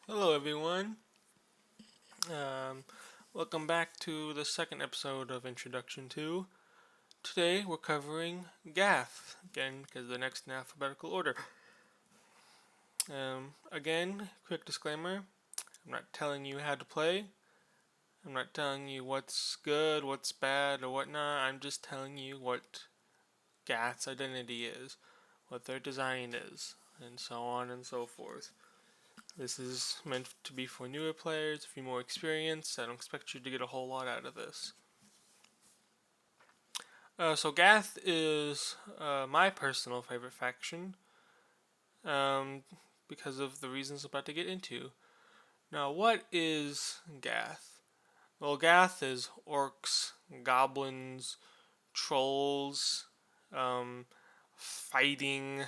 Hello, everyone. Um, Welcome back to the second episode of Introduction to. Today we're covering Gath, again, because the next in alphabetical order. Again, quick disclaimer I'm not telling you how to play, I'm not telling you what's good, what's bad, or whatnot. I'm just telling you what Gath's identity is, what their design is, and so on and so forth. This is meant to be for newer players, a few more experience. I don't expect you to get a whole lot out of this. So Gath is my personal favorite faction um, because of the reasons I'm about to get into. Now, what is Gath? Well, Gath is orcs, goblins, trolls, um, fighting,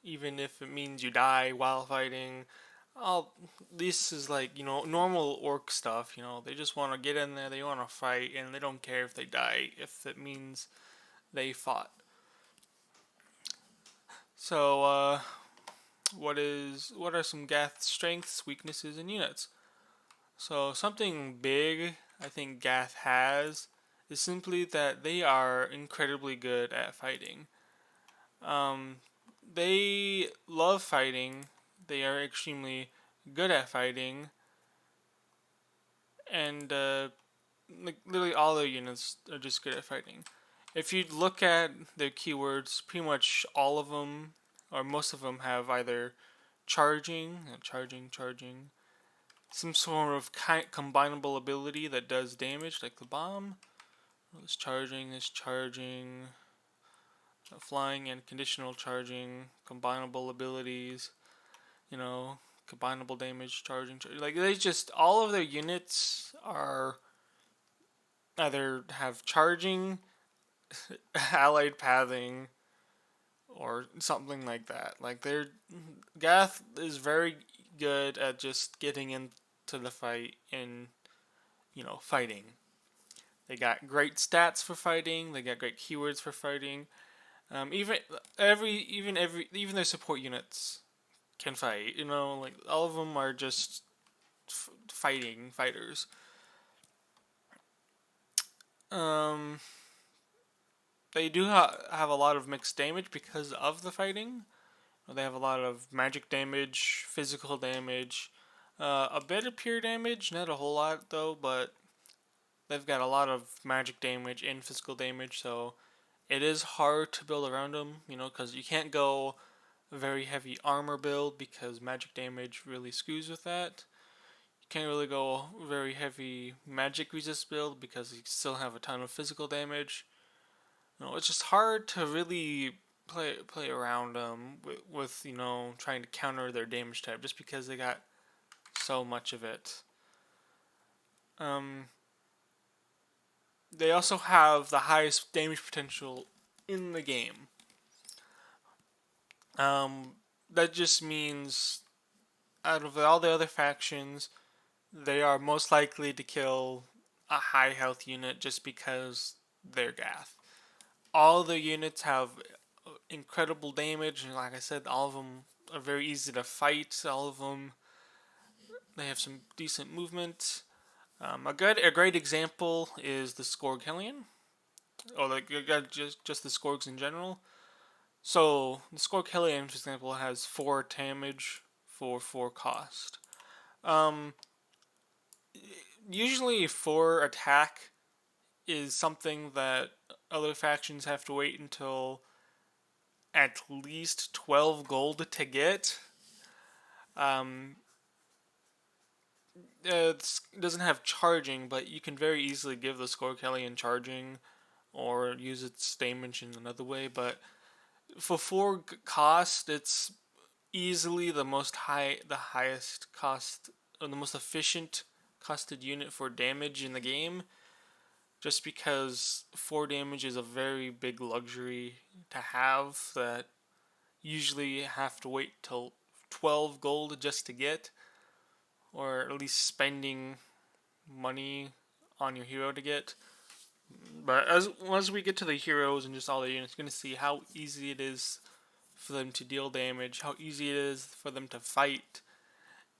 even if it means you die while fighting. All this is like normal orc stuff. They just want to get in there, they want to fight, and they don't care if they die if it means they fought. So, what are some Gath's strengths, weaknesses, and units? So something big I think Gath has is simply that they are incredibly good at fighting. Um, they love fighting. They are extremely good at fighting, and like literally all their units are just good at fighting. If you look at their keywords, pretty much all of them or most of them have either charging, some sort of combinable ability that does damage, like the bomb. This charging, flying and conditional charging, combinable abilities, you know, combinable damage, like they just all of their units are either have charging, allied pathing, or something like that. Like they're Gath is very good at just getting into the fight and fighting. They got great stats for fighting. They got great keywords for fighting. Even their support units can fight. Like all of them are just fighting fighters. Um, they do have a lot of mixed damage because of the fighting. They have a lot of magic damage, physical damage, a bit of pure damage, not a whole lot though, but they've got a lot of magic damage and physical damage, so it is hard to build around them, because you can't go a very heavy armor build because magic damage really screws with that. You can't really go very heavy magic resist build because you still have a ton of physical damage. It's just hard to really play around them with trying to counter their damage type just because they got so much of it. Um, they also have the highest damage potential in the game. Um, that just means out of all the other factions, they are most likely to kill a high health unit just because they're Gath. All the units have incredible damage, and like I said, all of them are very easy to fight. All of them, they have some decent movement. A great example is the Skorg Hellion, or like just the Skorgs in general. So the Skorg Hellion, for example, has 4 damage for 4 cost. Um, Usually 4 attack is something that other factions have to wait until at least 12 gold to get. Um, it doesn't have charging, but you can very easily give the Skorkellian charging or use its damage in another way. But for 4 cost, it's easily the highest cost, or the most efficient costed unit for damage in the game. Just because 4 damage is a very big luxury to have that usually have to wait till 12 gold just to get, or at least spending money on your hero to get. But as we get to the heroes and just all the units, you're gonna see how easy it is for them to deal damage, how easy it is for them to fight,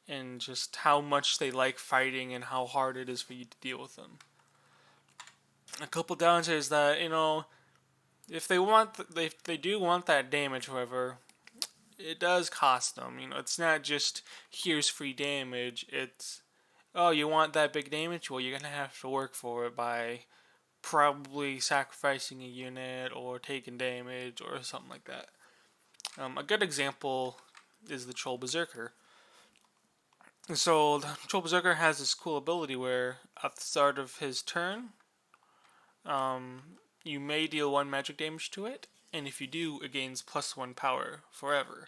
and just how much they like fighting and how hard it is for you to deal with them. A couple downsides that if they do want that damage, however, it does cost them. It's not just here's free damage. It's oh, you want that big damage? Well, you're gonna have to work for it by probably sacrificing a unit or taking damage or something like that. A good example is the Troll Berserker. So the Troll Berserker has this cool ability where at the start of his turn, um, you may deal 1 magic damage to it, and if you do, it gains +1 power forever.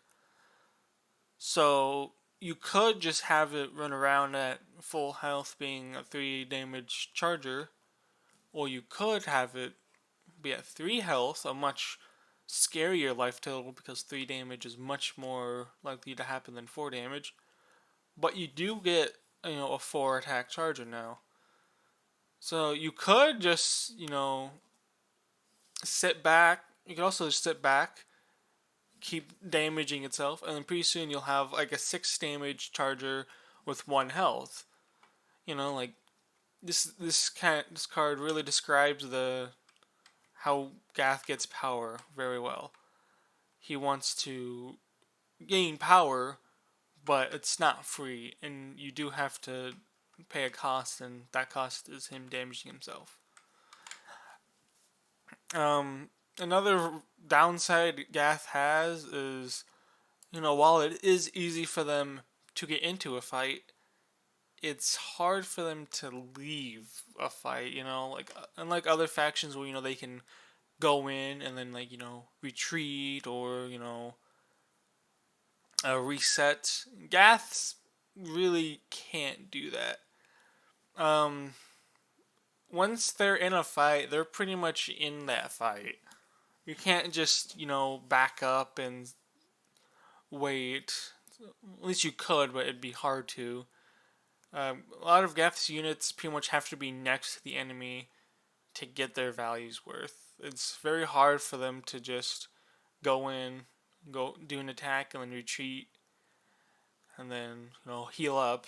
So you could just have it run around at full health being a 3 damage charger, or you could have it be at 3 health, a much scarier life total because 3 damage is much more likely to happen than 4 damage. But you do get, a 4 attack charger now. So you could just, sit back. You can also just sit back, keep damaging itself, and then pretty soon you'll have like a 6 damage charger with 1 health. Like this card really describes the how Gath gets power very well. He wants to gain power, but it's not free, and you do have to pay a cost, and that cost is him damaging himself. Another downside Gath has is, while it is easy for them to get into a fight, it's hard for them to leave a fight. Like unlike other factions where they can go in and then retreat or reset. Gaths really can't do that. Once they're in a fight, they're pretty much in that fight. You can't just back up and wait. At least you could, but it'd be hard to. A lot of Gath's units pretty much have to be next to the enemy to get their value's worth. It's very hard for them to just go in, go do an attack, and then retreat, and then heal up.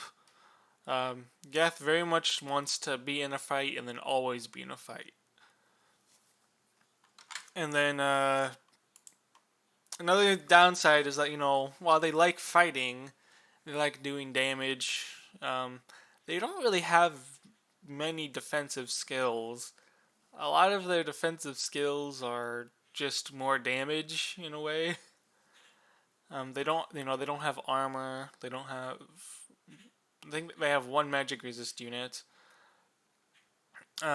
Gath very much wants to be in a fight and then always be in a fight. And then another downside is that while they like fighting, they like doing damage. They don't really have many defensive skills. A lot of their defensive skills are just more damage in a way. They don't have armor. They don't have. I think they have 1 magic resist unit. What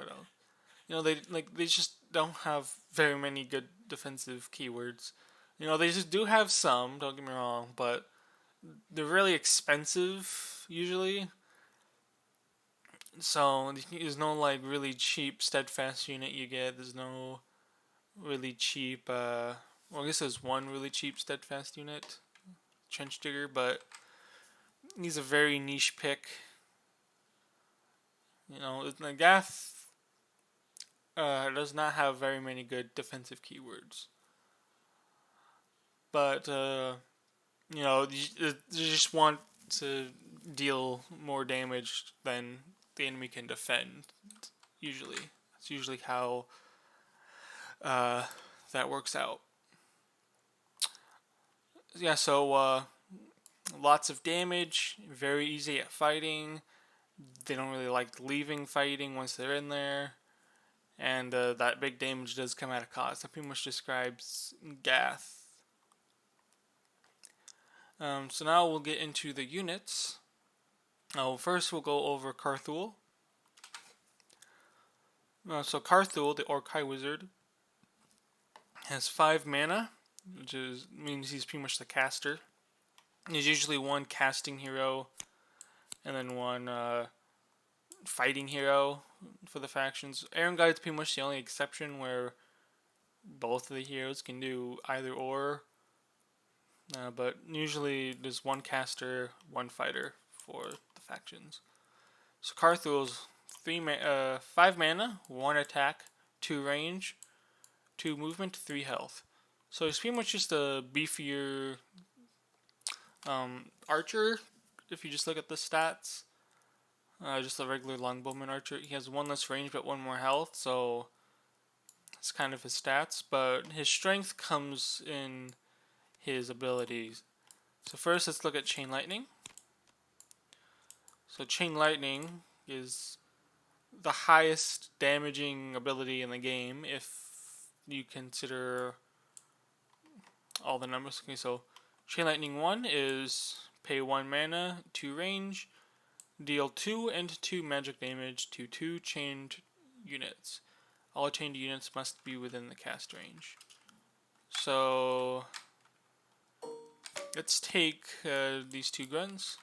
else? They just don't have very many good defensive keywords. They just do have some. Don't get me wrong, but they're really expensive usually. So there's no really cheap steadfast unit you get. There's no really cheap. Well, I guess there's 1 really cheap steadfast unit, Trench Digger, but he's a very niche pick. Gath does not have very many good defensive keywords, but you just want to deal more damage than the enemy can defend. Usually, that's usually how that works out. Yeah, so lots of damage, very easy at fighting. They don't really like leaving fighting once they're in there. And that big damage does come at a cost. That pretty much describes Gath. So now we'll get into the units. First we'll go over Carthul. So Carthul, the Orc High Wizard, has 5 mana, which means he's pretty much the caster. There's usually 1 casting hero, and then 1 fighting hero for the factions. Ermengarde's pretty much the only exception where both of the heroes can do either or. But usually there's 1 caster, 1 fighter for the factions. So Carthul's 5 mana, 1 attack, 2 range, 2 movement, 3 health. So it's pretty much just a beefier Archer, if you just look at the stats, just a regular longbowman archer, he has one less range but one more health, so it's kind of his stats. But his strength comes in his abilities. So first, let's look at Chain Lightning. So Chain Lightning is the highest damaging ability in the game if you consider all the numbers. Okay, so Chain Lightning 1 is pay 1 mana, 2 range, deal 2 and 2 magic damage to 2 chained units. All chained units must be within the cast range. So let's take these two guns.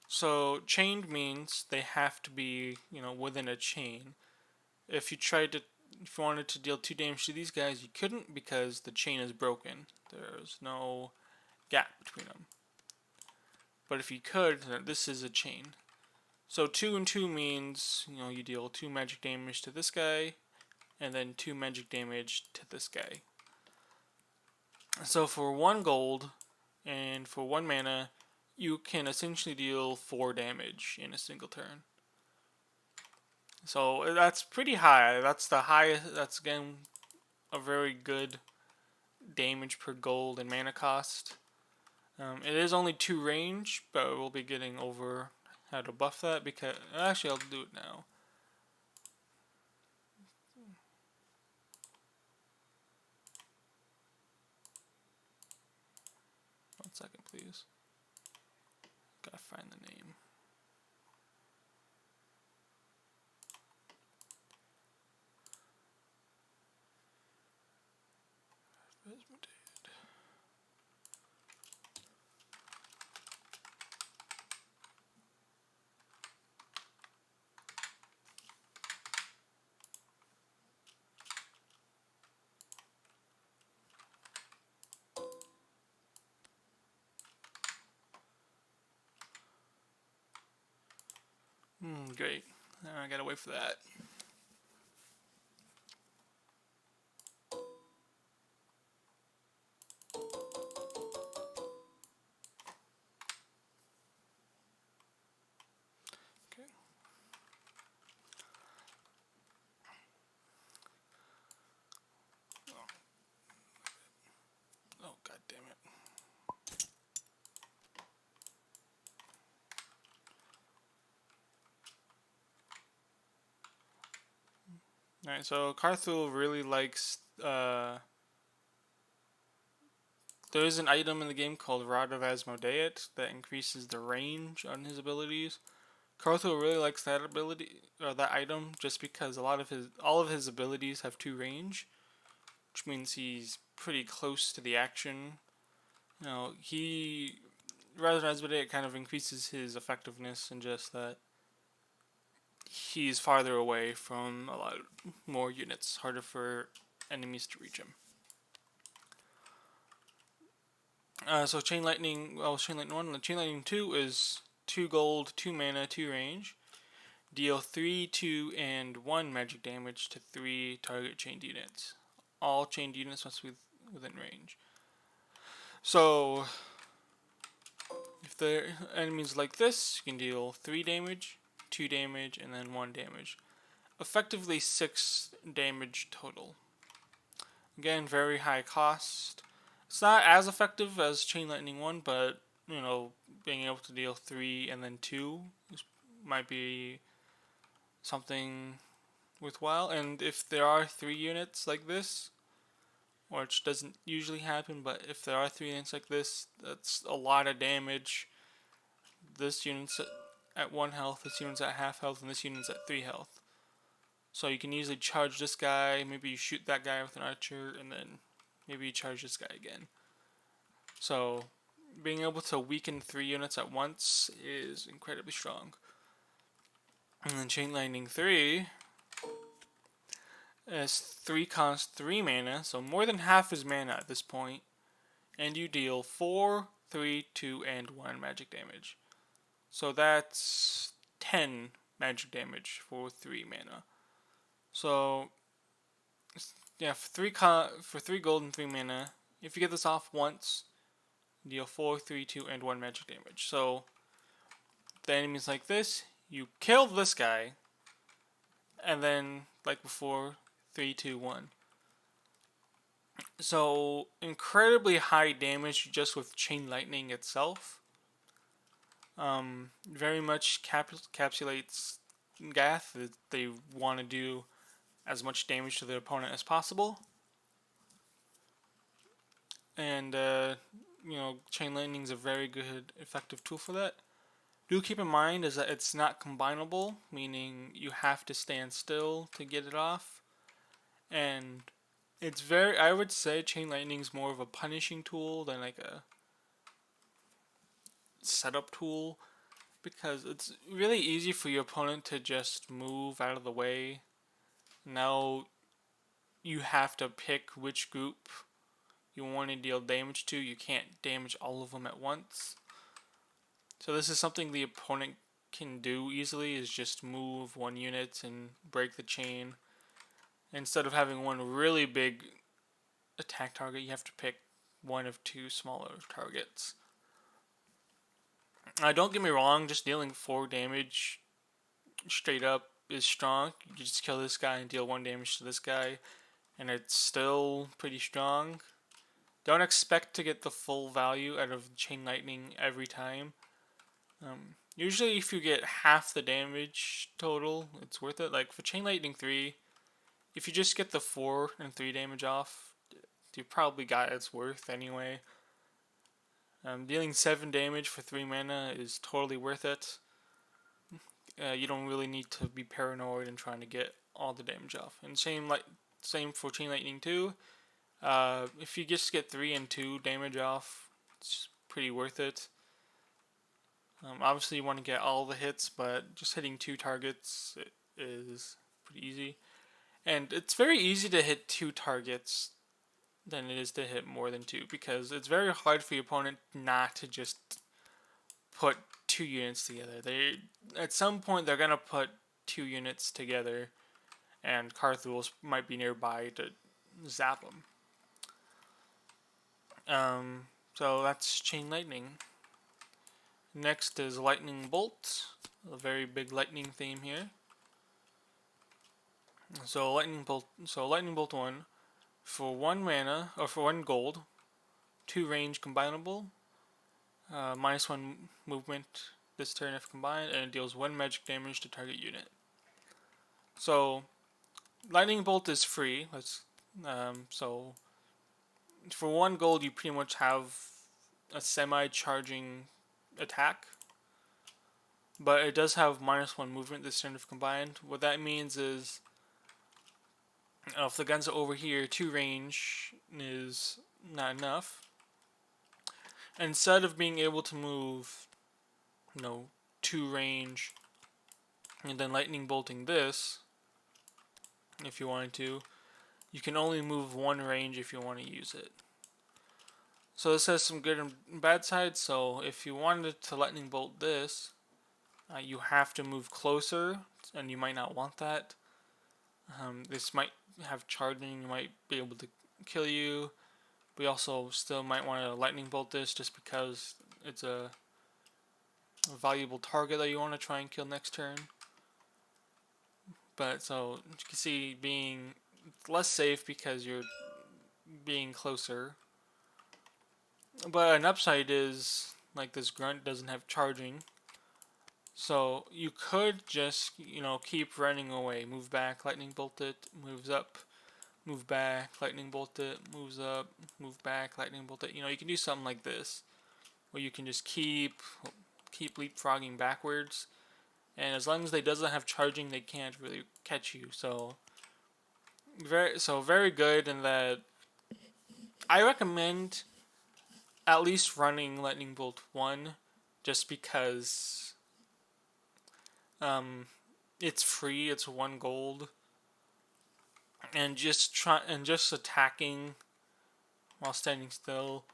So chained means they have to be, within a chain. If you wanted to deal 2 damage to these guys, you couldn't because the chain is broken. There's no gap between them. But if you could, then this is a chain. So 2 and 2 means, you deal 2 magic damage to this guy, and then 2 magic damage to this guy. So for 1 gold, and for 1 mana, you can essentially deal 4 damage in a single turn. So that's pretty high. That's the highest. That's again a very good damage per gold and mana cost. It is only 2 range, but we'll be getting over how to buff that because actually I'll do it now. One second, please. Gotta find the name. Great. I gotta wait for that. Okay. Oh, god damn it. Alright, so Carthul really likes, there's an item in the game called Rod of Asmodeus that increases the range on his abilities. Carthul really likes that ability, or that item, just because all of his abilities have 2 range, which means he's pretty close to the action. Rod of Asmodeus kind of increases his effectiveness in just that he's farther away from a lot more units, harder for enemies to reach him. So Chain Lightning 1 and Chain Lightning 2 is 2 gold, 2 mana, 2 range. Deal 3, 2, and 1 magic damage to 3 target chained units. All chained units must be within range. So, if the enemy's like this, you can deal 3 damage, 2 damage, and then 1 damage. Effectively 6 damage total. Again, very high cost. It's not as effective as Chain Lightning 1, but, being able to deal 3 and then 2 might be something worthwhile. And if there are 3 units like this, which doesn't usually happen, but if there are 3 units like this, that's a lot of damage. This unit's at 1 health, this unit's at half health, and this unit's at 3 health. So you can easily charge this guy, maybe you shoot that guy with an archer, and then maybe you charge this guy again. So being able to weaken 3 units at once is incredibly strong. And then Chain Lightning 3 is 3 cost 3 mana, so more than half his mana at this point, and you deal 4, 3, 2, and 1 magic damage. So that's 10 magic damage for 3 mana. So yeah, for 3 gold and 3 mana, if you get this off once, deal 4, 3, 2, and 1 magic damage. So the enemy's like this, you kill this guy, and then like before, 3, 2, 1. So incredibly high damage just with Chain Lightning itself. Very much capsulates Gath. They want to do as much damage to their opponent as possible. And, Chain Lightning is a very good, effective tool for that. Do keep in mind is that it's not combinable, meaning you have to stand still to get it off. And I would say Chain Lightning is more of a punishing tool than like a setup tool, because it's really easy for your opponent to just move out of the way. Now you have to pick which group you want to deal damage to. You can't damage all of them at once. So this is something the opponent can do easily, is just move one unit and break the chain. Instead of having one really big attack target, you have to pick one of two smaller targets. Don't get me wrong, just dealing 4 damage straight up is strong. You just kill this guy and deal 1 damage to this guy, and it's still pretty strong. Don't expect to get the full value out of Chain Lightning every time. Usually if you get half the damage total, it's worth it. Like for Chain Lightning 3, if you just get the 4 and 3 damage off, you probably got its worth anyway. Dealing 7 damage for 3 mana is totally worth it. You don't really need to be paranoid and trying to get all the damage off. And same for Chain Lightning 2. If you just get 3 and 2 damage off, it's pretty worth it. Obviously you want to get all the hits, but just hitting 2 targets is pretty easy. And it's very easy to hit 2 targets than it is to hit more than 2, because it's very hard for your opponent not to just put 2 units together. At some point they're gonna put 2 units together, and Carthools might be nearby to zap them. So that's Chain Lightning. Next is Lightning Bolt, a very big lightning theme here. So Lightning Bolt 1, for 1 mana, or for 1 gold, 2 range combinable, -1 movement this turn if combined, and it deals 1 magic damage to target unit. So Lightning Bolt is free. So for 1 gold you pretty much have a semi-charging attack, but it does have -1 movement this turn if combined. What that means is, if the guns are over here, 2 range is not enough. Instead of being able to move, 2 range and then lightning bolting this, if you wanted to, you can only move 1 range if you want to use it. So this has some good and bad sides. So if you wanted to lightning bolt this, you have to move closer, and you might not want that. This might have charging, you might be able to kill you. We also still might want to lightning bolt this just because it's a valuable target that you want to try and kill next turn. But so you can see being less safe because you're being closer. But an upside is, like, this grunt doesn't have charging. So you could just, keep running away. Move back, lightning bolt it, moves up. Move back, lightning bolt it, moves up, move back, lightning bolt it. You can do something like this, where you can just keep leapfrogging backwards, and as long as they doesn't have charging, they can't really catch you. So very good in that. I recommend at least running Lightning Bolt 1, just because it's free, it's 1 gold. And just attacking while standing still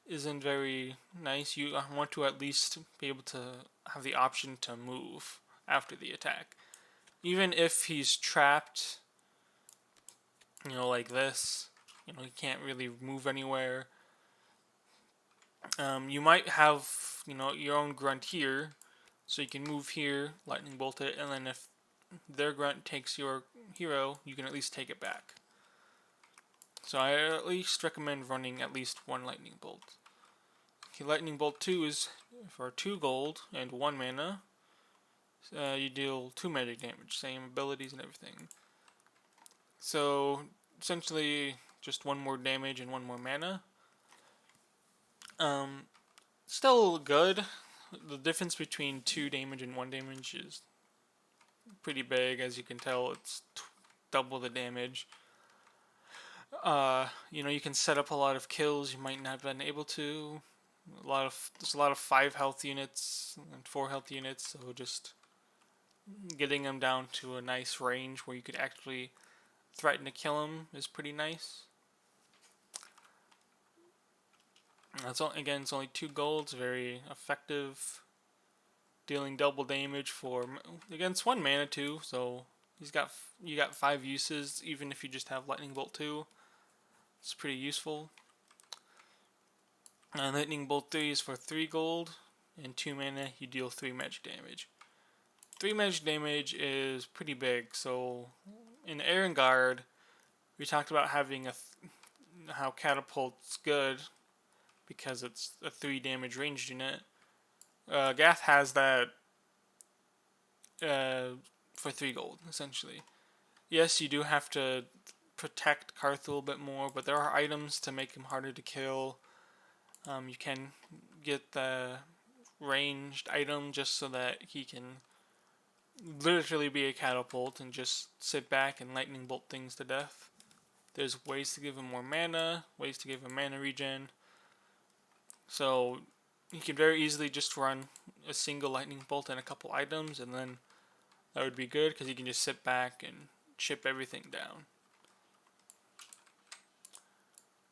isn't very nice. You want to at least be able to have the option to move after the attack. Even if he's trapped, like this, he can't really move anywhere. You might have, your own grunt here, so you can move here, lightning bolt it, and then if their grunt takes your hero, you can at least take it back. So I at least recommend running at least one lightning bolt. Okay, lightning bolt 2 is for 2 gold and 1 mana. You deal 2 magic damage, same abilities and everything. So essentially just 1 more damage and 1 more mana. Um, Still good. The difference between 2 damage and 1 damage is pretty big. As you can tell, it's double the damage. You can set up a lot of kills you might not have been able to. There's a lot of 5 health units and 4 health units, so just getting them down to a nice range where you could actually threaten to kill them is pretty nice. Again, it's only 2 golds, very effective, dealing double damage against 1 mana too. So you got 5 uses, even if you just have lightning bolt 2. It's pretty useful. And lightning bolt 3 is for 3 gold and 2 mana. You deal 3 magic damage. 3 magic damage is pretty big. So in Erengard, we talked about having how catapult's good because it's a 3 damage ranged unit. Gath has that for 3 gold, essentially. Yes, you do have to protect Karth a little bit more, but there are items to make him harder to kill. You can get the ranged item just so that he can literally be a catapult and just sit back and lightning bolt things to death. There's ways to give him more mana, ways to give him mana regen. So you can very easily just run a single lightning bolt and a couple items, and then that would be good because you can just sit back and chip everything down.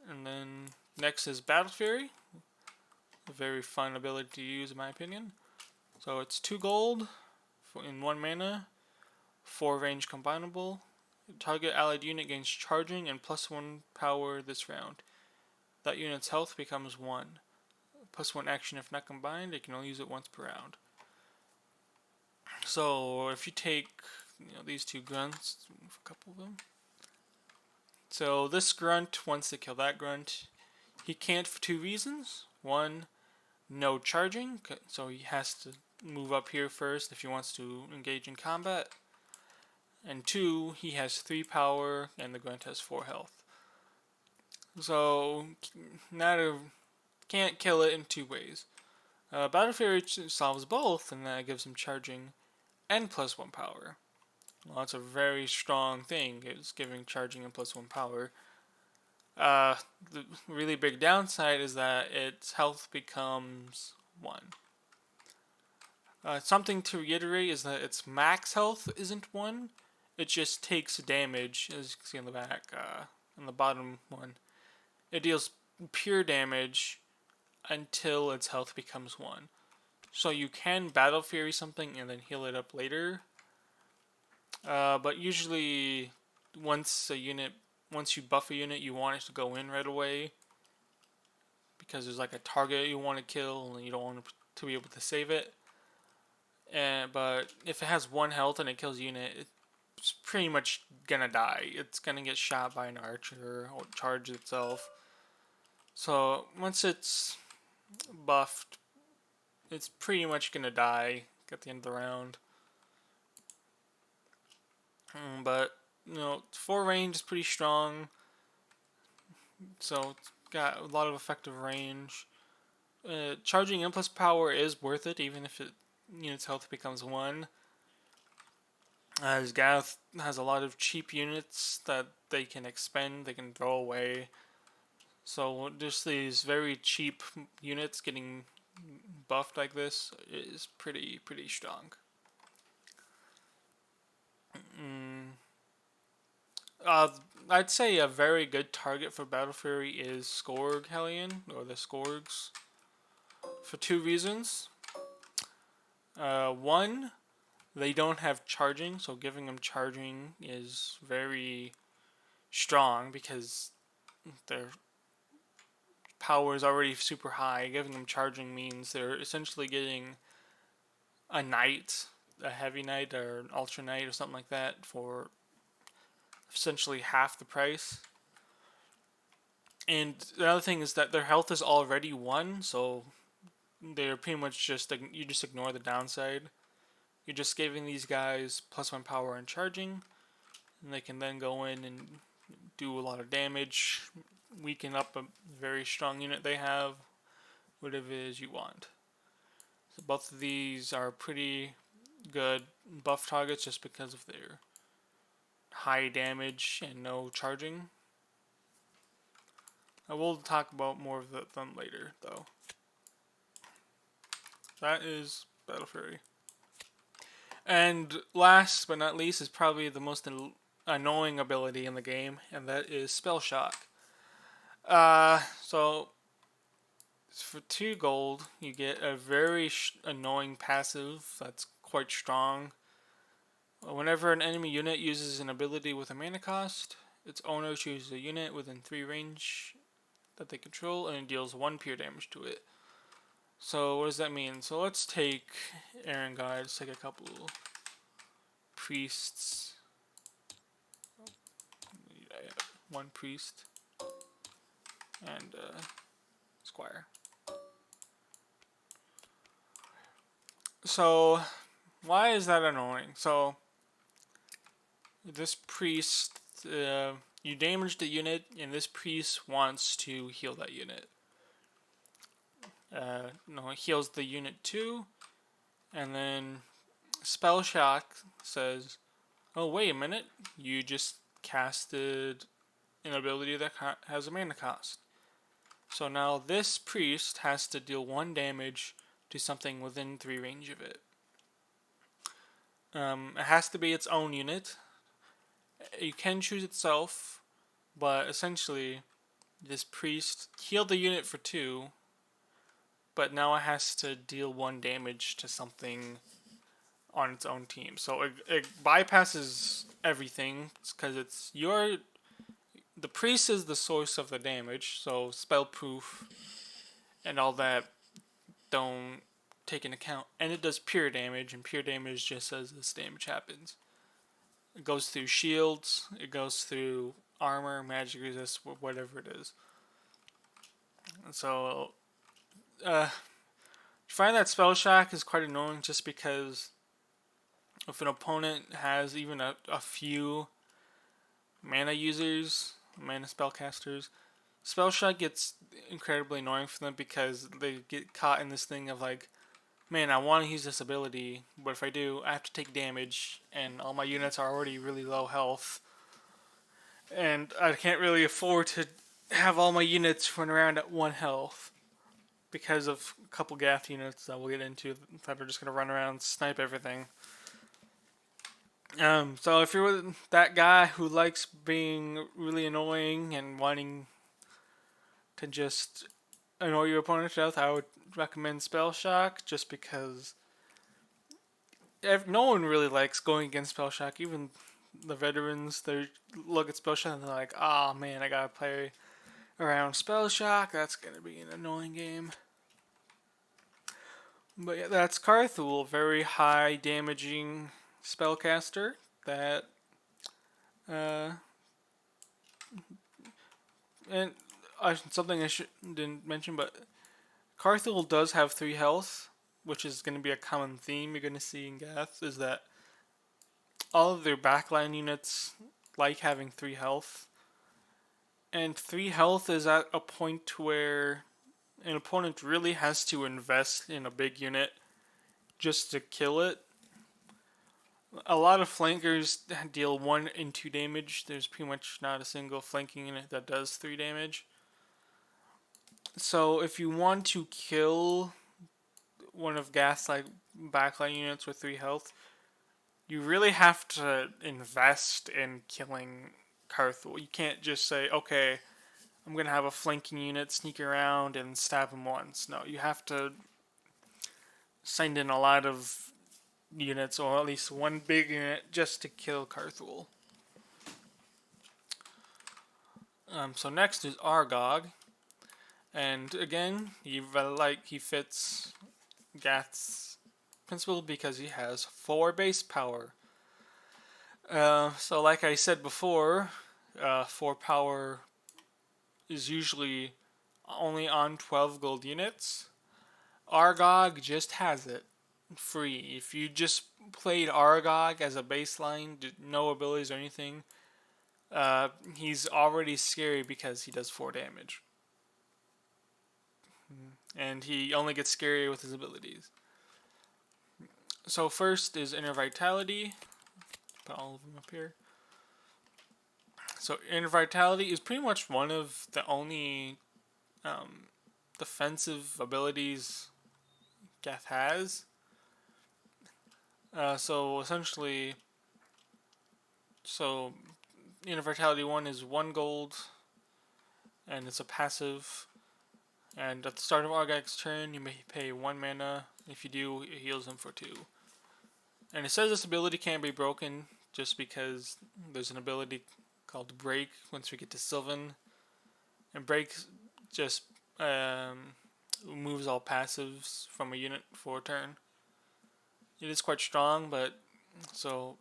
And then next is Battle Fury. A very fun ability to use in my opinion. So it's 2 gold in 1 mana, 4 range combinable. Target allied unit gains charging and +1 power this round. That unit's health becomes 1. +1 action if not combined, it can only use it once per round. So if you take these 2 grunts, a couple of them. So this grunt wants to kill that grunt. He can't for 2 reasons. 1, no charging, so he has to move up here first if he wants to engage in combat. And 2, he has 3 power and the grunt has 4 health. So can't kill it in 2 ways. Battle Fury solves both, and that gives him charging and +1 power. Well, that's a very strong thing. It's giving charging and +1 power. The really big downside is that its health becomes 1. Something to reiterate is that its max health isn't 1. It just takes damage, as you can see on the back, on the bottom one. It deals pure damage until its health becomes 1. So you can Battle Fury something and then heal it up later. But usually once you buff a unit, you want it to go in right away. Because there's like a target you want to kill and you don't want to be able to save it. But if it has 1 health and it kills a unit, it's pretty much gonna die. It's gonna get shot by an archer or charge itself. So once it's buffed, it's pretty much gonna die at the end of the round. But 4 range is pretty strong, so it's got a lot of effective range. Charging and plus power is worth it, even if unit's health becomes 1. As Gath has a lot of cheap units that they can expend, they can throw away. So just these very cheap units getting buffed like this is pretty strong. I'd say a very good target for Battle Fury is Scourge Hellion, or the Scourgs, for 2 reasons. 1, they don't have charging, so giving them charging is very strong because they're power is already super high. Giving them charging means they're essentially getting a knight, a heavy knight or an ultra knight or something like that for essentially half the price. And the other thing is that their health is already 1, so they're pretty much just, you just ignore the downside. You're just giving these guys +1 power and charging, and they can then go in and do a lot of damage, weaken up a very strong unit they have, whatever it is you want. So both of these are pretty good buff targets just because of their high damage and no charging. I will talk about more of them later, though. That is Battle Fury. And last but not least is probably the most annoying ability in the game, and that is Spell Shock. So for 2 gold, you get a very annoying passive that's quite strong. Whenever an enemy unit uses an ability with a mana cost, its owner chooses a unit within 3 range that they control, and it deals 1 pure damage to it. So what does that mean? So let's take Aaron Guide. Let's take a couple priests. I have 1 priest and squire. So why is that annoying? So this priest, you damage the unit, and this priest wants to heal that unit. No, it heals the unit too, and then Spell Shock says, "Oh, wait a minute! You just casted an ability that has a mana cost. So now this priest has to deal 1 damage to something within 3 range of it. It has to be its own unit. You can choose itself, but essentially, this priest healed the unit for 2, but now it has to deal 1 damage to something on its own team. So it bypasses everything because the priest is the source of the damage, so spell proof and all that don't take into account. And it does pure damage, and pure damage just says this damage happens. It goes through shields, it goes through armor, magic resist, whatever it is. And so, I find that Spell Shock is quite annoying just because if an opponent has even a few mana users, mana spellcasters, Spell Shock gets incredibly annoying for them because they get caught in this thing of like, man, I want to use this ability, but if I do, I have to take damage, and all my units are already really low health, and I can't really afford to have all my units run around at 1 health because of a couple Gath units that we'll get into that are just going to run around and snipe everything. So if you're that guy who likes being really annoying and wanting to just annoy your opponent to death, I would recommend Spell Shock just because no one really likes going against Spell Shock. Even the veterans, they look at Spell Shock and they're like, "Oh man, I gotta play around Spell Shock. That's gonna be an annoying game." But yeah, that's Carthul, very high damaging spellcaster that and something I didn't mention, but Carthul does have 3 health, which is going to be a common theme you're going to see in Gath, is that all of their backline units like having 3 health. And 3 health is at a point where an opponent really has to invest in a big unit just to kill it. A lot of flankers deal 1 and 2 damage. There's pretty much not a single flanking unit that does 3 damage. So if you want to kill one of Gath's like backline units with 3 health, you really have to invest in killing Carthul. You can't just say, okay, I'm going to have a flanking unit sneak around and stab him once. No, you have to send in a lot of units, or at least 1 big unit, just to kill Carthul. So next is Argog. And again, he fits Gath's principle because he has 4 base power. So like I said before, 4 power is usually only on 12 gold units. Argog just has it free. If you just played Argog as a baseline, no abilities or anything, he's already scary because he does 4 damage. And he only gets scarier with his abilities. So first is Inner Vitality. Put all of them up here. So Inner Vitality is pretty much one of the only defensive abilities Gath has. So essentially, so Inner Vitality 1 is 1 gold, and it's a passive. And at the start of Argag's turn, you may pay 1 mana. If you do, it heals him for 2. And it says this ability can't be broken just because there's an ability called Break once we get to Sylvan. And Break just moves all passives from a unit for a turn. It is quite strong, but so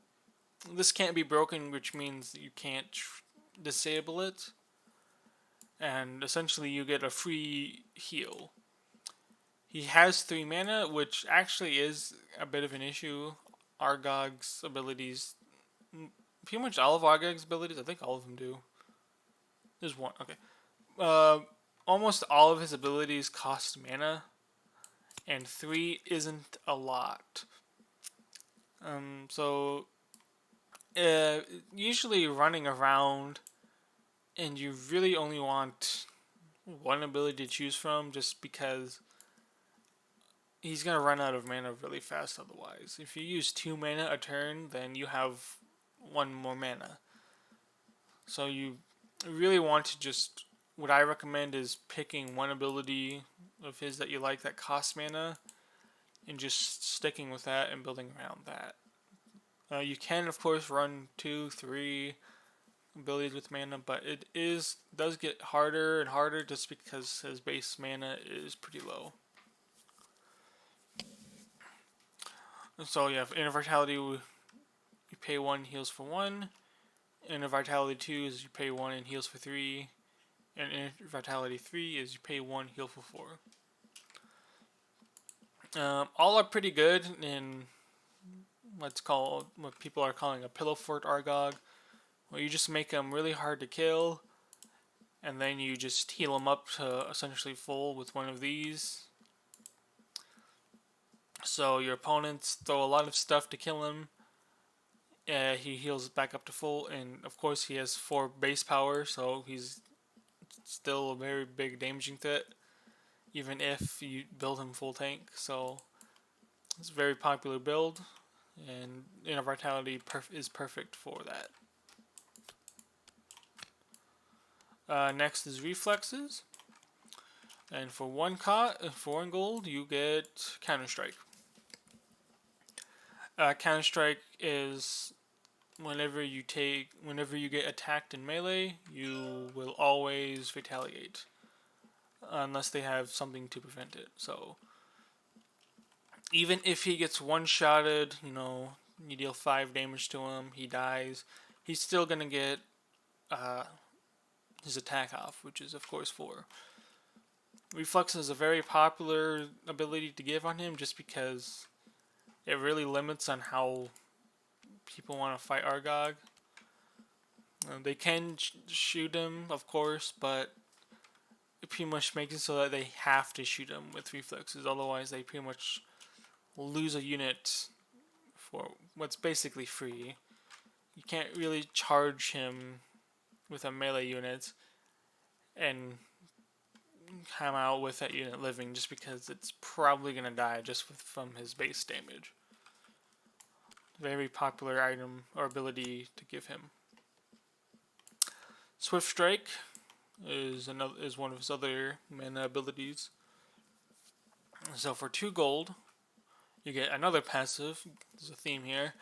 this can't be broken, which means you can't disable it. And essentially you get a free heal. He has 3 mana, which actually is a bit of an issue. Argog's abilities, pretty much all of Argog's abilities, I think all of them do. There's one, okay. Almost all of his abilities cost mana, and 3 isn't a lot. So usually running around, and you really only want one ability to choose from, just because he's gonna run out of mana really fast otherwise. If you use 2 mana a turn, then you have 1 more mana. So you really want to just, what I recommend is picking one ability of his that you like that costs mana, and just sticking with that and building around that. You can of course run 2, 3 abilities with mana, but it does get harder and harder just because his base mana is pretty low. So yeah, Inner Vitality, you pay 1, heals for 1. Inner Vitality 2 is you pay 1 and heals for 3. And Inner Vitality 3 is you pay 1, heal for 4. All are pretty good in what people are calling a pillow fort Argog, where you just make them really hard to kill, and then you just heal them up to essentially full with one of these. So your opponents throw a lot of stuff to kill him. He heals back up to full, and of course he has 4 base power, so he's still a very big damaging threat, even if you build him full tank. So it's a very popular build, and Inner Vitality is perfect for that. Next is Reflexes, and for 1 gold you get Counter Strike. Counter Strike is whenever you get attacked in melee, you will always retaliate, unless they have something to prevent it. So even if he gets one-shotted, you deal 5 damage to him, he dies, he's still gonna get his attack off, which is of course 4. Reflex is a very popular ability to give on him just because it really limits on how people want to fight Argog. They can shoot him, of course, but it pretty much makes it so that they have to shoot him with reflexes. Otherwise, they pretty much lose a unit for what's basically free. You can't really charge him with a melee unit and come out with that unit living, just because it's probably going to die just from his base damage. Very popular item or ability to give him. Swift Strike is one of his other mana abilities. So for 2 gold, you get another passive. There's a theme here.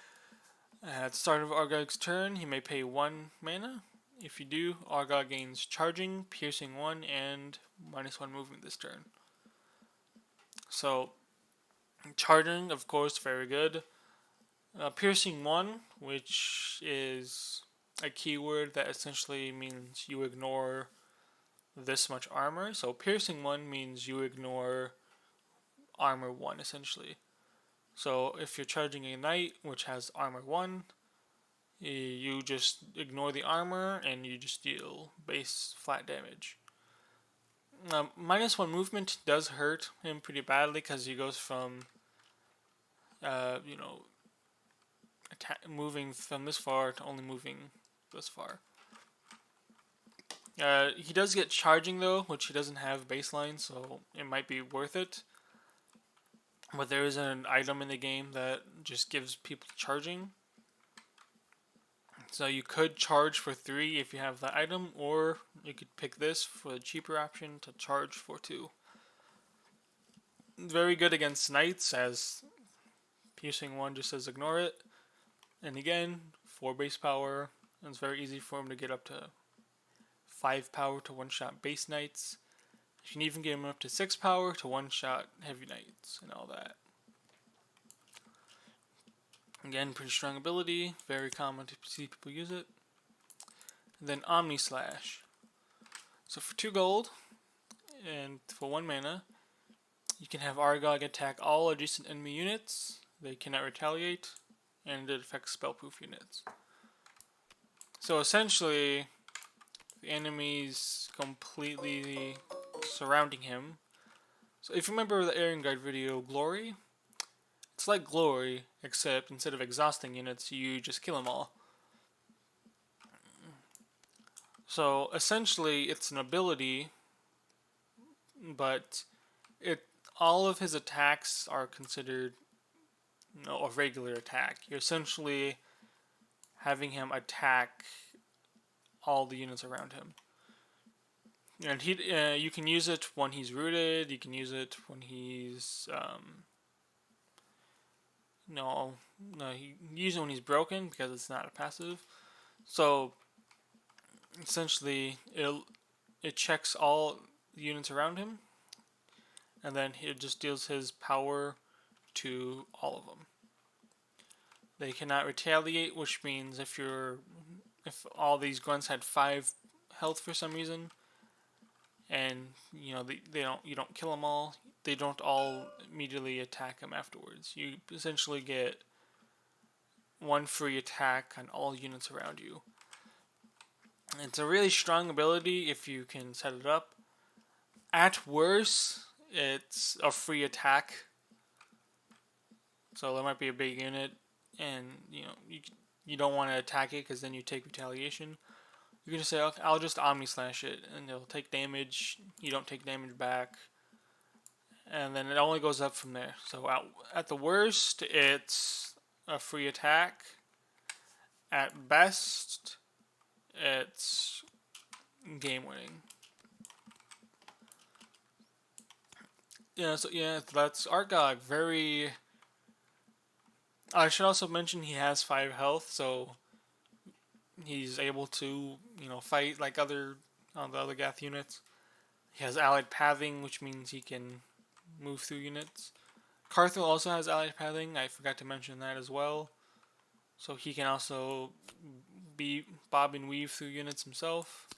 At the start of Argag's turn, he may pay 1 mana. If you do, Argyle gains charging, piercing 1, and -1 movement this turn. So, charging, of course, very good. Piercing 1, which is a keyword that essentially means you ignore this much armor. So, piercing 1 means you ignore armor 1, essentially. So, if you're charging a knight, which has armor 1, you just ignore the armor and you just deal base flat damage. -1 movement does hurt him pretty badly because he goes from, you know, moving from this far to only moving this far. He does get charging though, which he doesn't have baseline, so it might be worth it. But there is an item in the game that just gives people charging. So you could charge for 3 if you have that item, or you could pick this for the cheaper option to charge for 2. Very good against knights, as piercing 1 just says ignore it. And again, 4 base power, and it's very easy for him to get up to 5 power to one-shot base knights. You can even get him up to 6 power to one-shot heavy knights and all that. Again, pretty strong ability, very common to see people use it. And then Omni Slash. So for 2 gold, and for 1 mana, you can have Argyle attack all adjacent enemy units. They cannot retaliate, and it affects spellproof units. So essentially, the enemy's completely surrounding him. So if you remember the Aaron Guide video, Glory, it's like Glory, except instead of exhausting units, you just kill them all. So essentially, it's an ability, but all of his attacks are considered a regular attack. You're essentially having him attack all the units around him. And you can use it when he's rooted. You can use it when he's you use it when he's broken because it's not a passive. So essentially, it checks all the units around him, and then it just deals his power to all of them. They cannot retaliate, which means if all these grunts had 5 health for some reason, and you don't kill them all, they don't all immediately attack him afterwards. You essentially get 1 free attack on all units around you. It's a really strong ability if you can set it up. At worst, it's a free attack. So there might be a big unit, and you don't want to attack it because then you take retaliation. You can just say, okay, I'll just Omni Slash it, and it'll take damage. You don't take damage back, and then it only goes up from there. So at the worst, it's a free attack. At best, it's game winning. So that's Argyle. Very. I should also mention he has 5 health, so he's able to fight like the other Gath units. He has allied pathing, which means he can move through units. Carthel also has allied pathing. I forgot to mention that as well. So he can also bob and weave through units himself.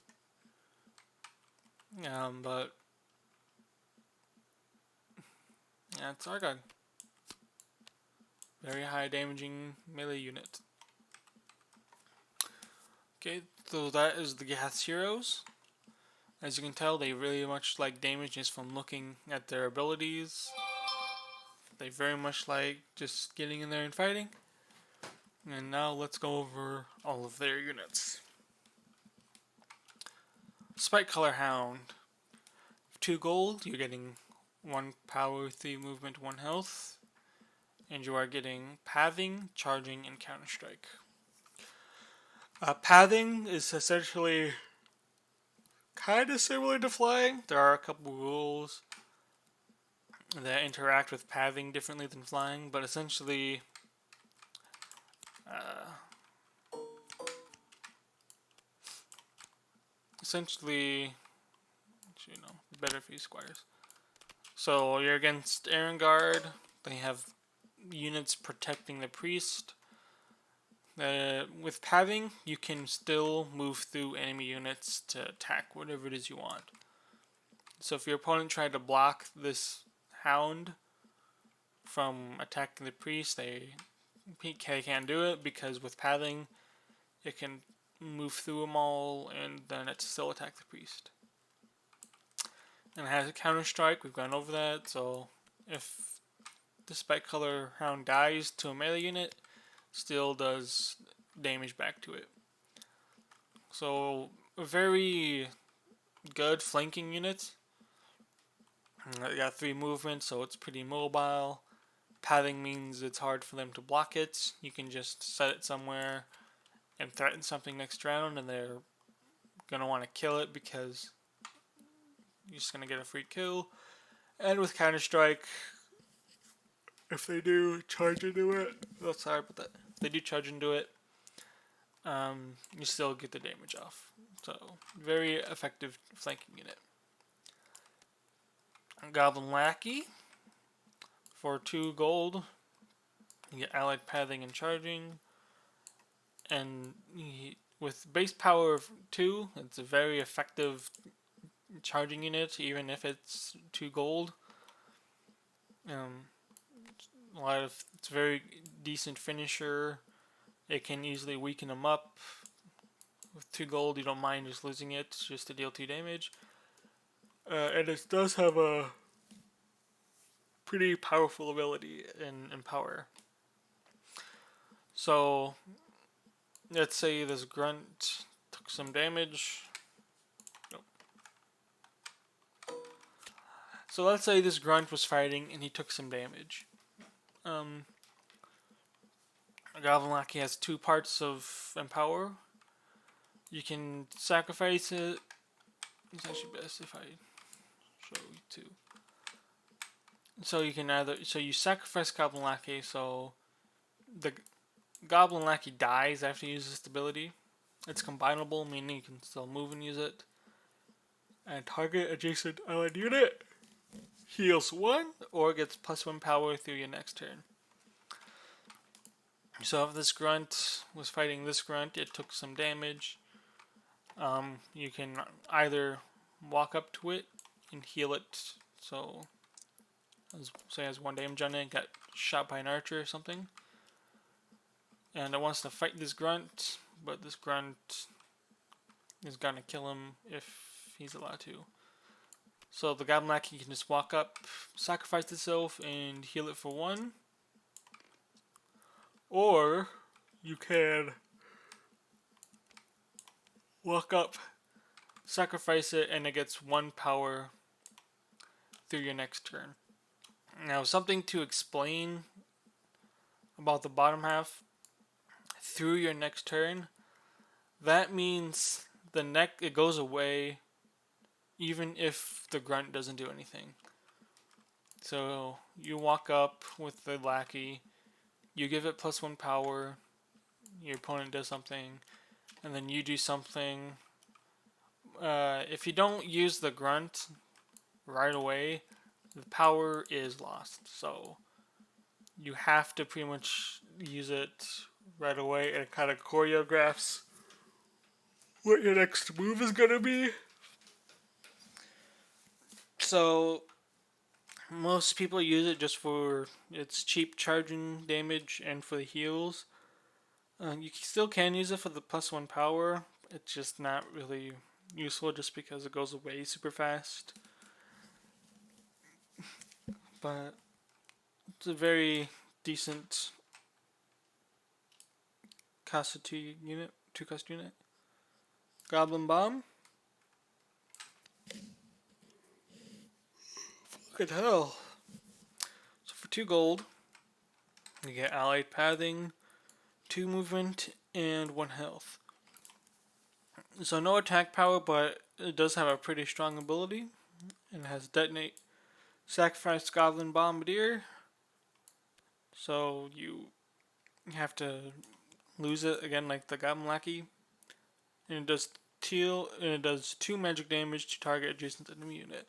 But yeah, it's Argyle. Very high damaging melee unit. Okay, so that is the Gath's heroes. As you can tell, they really much like damage just from looking at their abilities. They very much like just getting in there and fighting. And now let's go over all of their units. Spike Color Hound. 2 gold, you're getting 1 power, 3 movement, 1 health. And you are getting Pathing, Charging, and Counter Strike. Pathing is essentially kind of similar to flying. There are a couple rules that interact with pathing differently than flying, but essentially essentially, better for you squires. So you're against Aaron Guard. They have units protecting the priest. With pathing, you can still move through enemy units to attack whatever it is you want. So if your opponent tried to block this hound from attacking the priest, they can't do it, because with pathing, it can move through them all and then it still attack the priest. And it has a counter strike. We've gone over that. So if the spike color hound dies to a melee unit, still does damage back to it. So a very good flanking unit. It got 3 movements, so it's pretty mobile. Pathing means it's hard for them to block it. You can just set it somewhere and threaten something next round, and they're gonna want to kill it because you're just gonna get a free kill. And with Counter Strike, if they do charge into it, oh sorry about that. If they do charge into it, you still get the damage off. So very effective flanking unit. Goblin Lackey for 2 gold. You get allied pathing and charging, and with base power of 2, it's a very effective charging unit, even if it's 2 gold. It's a very decent finisher. It can easily weaken them up. With 2 gold, you don't mind just losing it, just to deal 2 damage. And it does have a pretty powerful ability in power. So, let's say this grunt took some damage. Nope. So let's say this grunt was fighting and he took some damage. Goblin Lackey has 2 parts of Empower. You can sacrifice it. It's actually best if I show you 2. So you can you sacrifice Goblin Lackey, so the Goblin Lackey dies after you use this ability. It's combinable, meaning you can still move and use it. And target adjacent allied unit heals 1 or gets +1 power through your next turn. So if this grunt was fighting this grunt, it took some damage. You can either walk up to it and heal it. So, say it has 1 damage on it, got shot by an archer or something. And it wants to fight this grunt, but this grunt is gonna kill him if he's allowed to. So the Goblin Lackey can just walk up, sacrifice itself, and heal it for 1. Or you can walk up, sacrifice it, and it gets 1 power through your next turn. Now, something to explain about the bottom half. Through your next turn, that means it goes away even if the grunt doesn't do anything. So you walk up with the lackey, you give it +1 power, your opponent does something, and then you do something. If you don't use the grunt right away, the power is lost. So you have to pretty much use it right away, and it kind of choreographs what your next move is going to be. So most people use it just for its cheap charging damage and for the heals. You still can use it for the +1 power. It's just not really useful just because it goes away super fast. But it's a very decent cost 2 unit, 2 cost unit. Goblin Bomb. Fucking hell. So for 2 gold, you get allied pathing, 2 movement, and 1 health. So no attack power, but it does have a pretty strong ability. And it has detonate, sacrifice Goblin Bombardier. So you have to lose it again like the Goblin Lackey. And it does teal, and it does 2 magic damage to target adjacent enemy unit.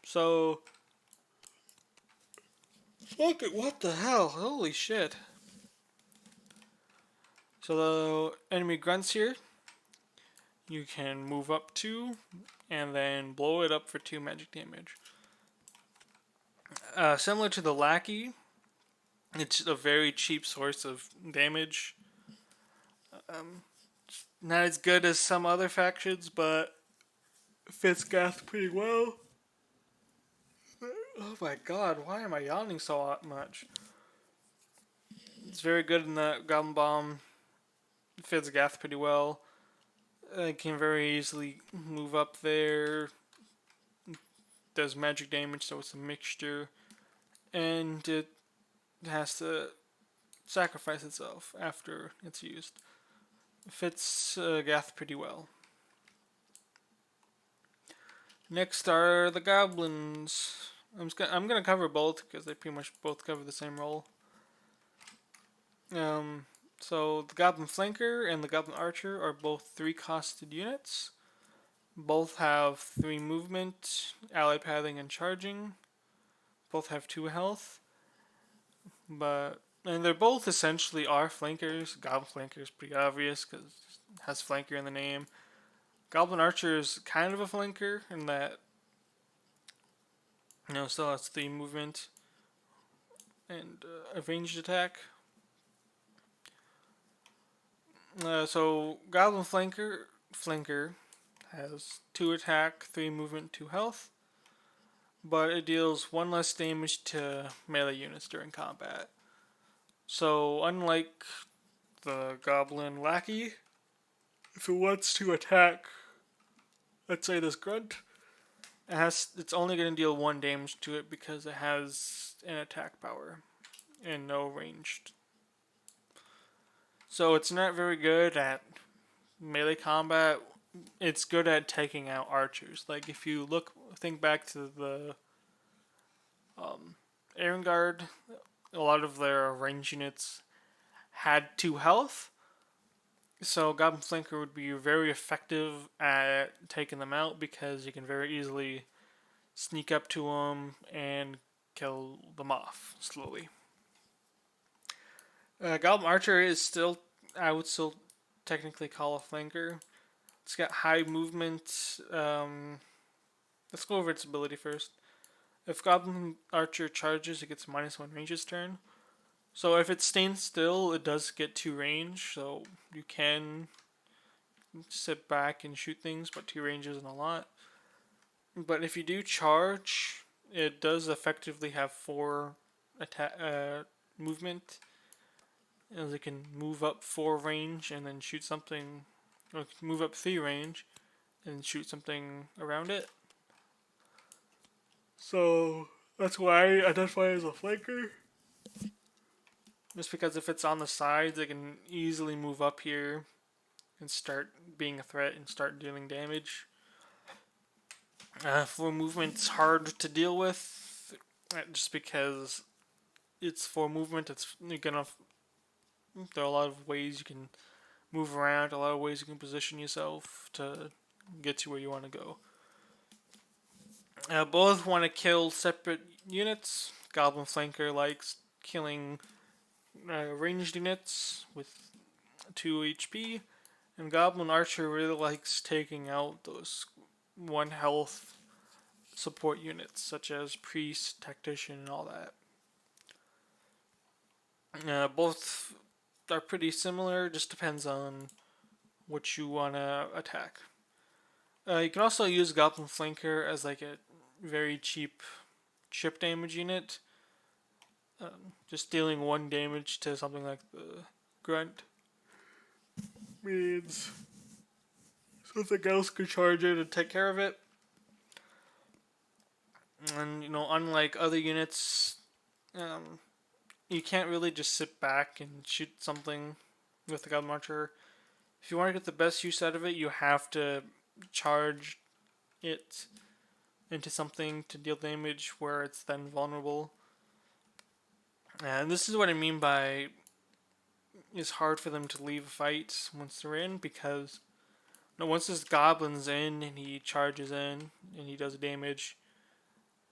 So, look at what the hell? Holy shit! So the enemy grunts here, you can move up 2, and then blow it up for 2 magic damage. Similar to the lackey, it's a very cheap source of damage. Not as good as some other factions, but fits Gath pretty well. Oh my god, why am I yawning so much? It's very good in the Goblin Bomb. It fits Gath pretty well. It can very easily move up there. Does magic damage, so it's a mixture. And it has to sacrifice itself after it's used. It fits Gath pretty well. Next are the goblins. I'm gonna cover both because they pretty much both cover the same role. So the goblin flanker and the goblin archer are both 3-costed units. Both have 3 movement, ally pathing, and charging. Both have 2 health. And they're both essentially are flankers. Goblin flanker is pretty obvious because it has flanker in the name. Goblin archer is kind of a flanker in that still has 3 movement and a ranged attack. So Goblin Flanker has 2 attack, 3 movement, 2 health, but it deals 1 less damage to melee units during combat. So unlike the Goblin Lackey, if it wants to attack, let's say this grunt, it's only going to deal 1 damage to it because it has an attack power and no ranged. So it's not very good at melee combat. It's good at taking out archers. Like if you think back to the Iron Guard, a lot of their range units had 2 health. So Goblin Flanker would be very effective at taking them out because you can very easily sneak up to them and kill them off slowly. Goblin Archer is still, I would still technically call a flanker. It's got high movement. Let's go over its ability first. If Goblin Archer charges, it gets -1 range turn. So if it stands still, it does get 2 range. So you can sit back and shoot things, but 2 range isn't a lot. But if you do charge, it does effectively have 4 attack movement, as it can move up 4 range and then shoot something, or move up 3 range and shoot something around it. So that's why I identify as a flanker. Just because if it's on the sides, it can easily move up here and start being a threat and start dealing damage. For movement's hard to deal with, just because it's for movement. There are a lot of ways you can move around, a lot of ways you can position yourself to get to where you want to go. Both want to kill separate units. Goblin Flanker likes killing ranged units with 2 HP, and Goblin Archer really likes taking out those 1 health support units, such as Priest, Tactician, and all that. Both are pretty similar, just depends on what you want to attack. You can also use Goblin Flanker as like a very cheap chip damage unit. Just dealing 1 damage to something like the Grunt means something else could charge it and take care of it. And unlike other units, you can't really just sit back and shoot something with the Goblin Archer. If you want to get the best use out of it, you have to charge it into something to deal damage where it's then vulnerable. And this is what I mean by it's hard for them to leave a fight once they're in, because Now, once this goblin's in and he charges in and he does damage,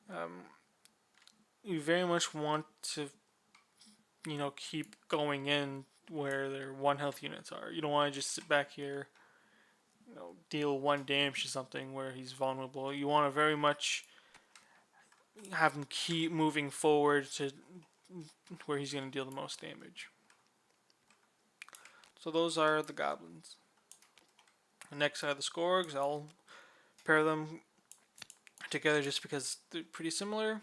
um, you very much want to, keep going in where their 1 health units are. You don't want to just sit back here, deal 1 damage to something where he's vulnerable. You want to very much have him keep moving forward to where he's going to deal the most damage. So those are the goblins. Next are the Skorgs. I'll pair them together just because they're pretty similar.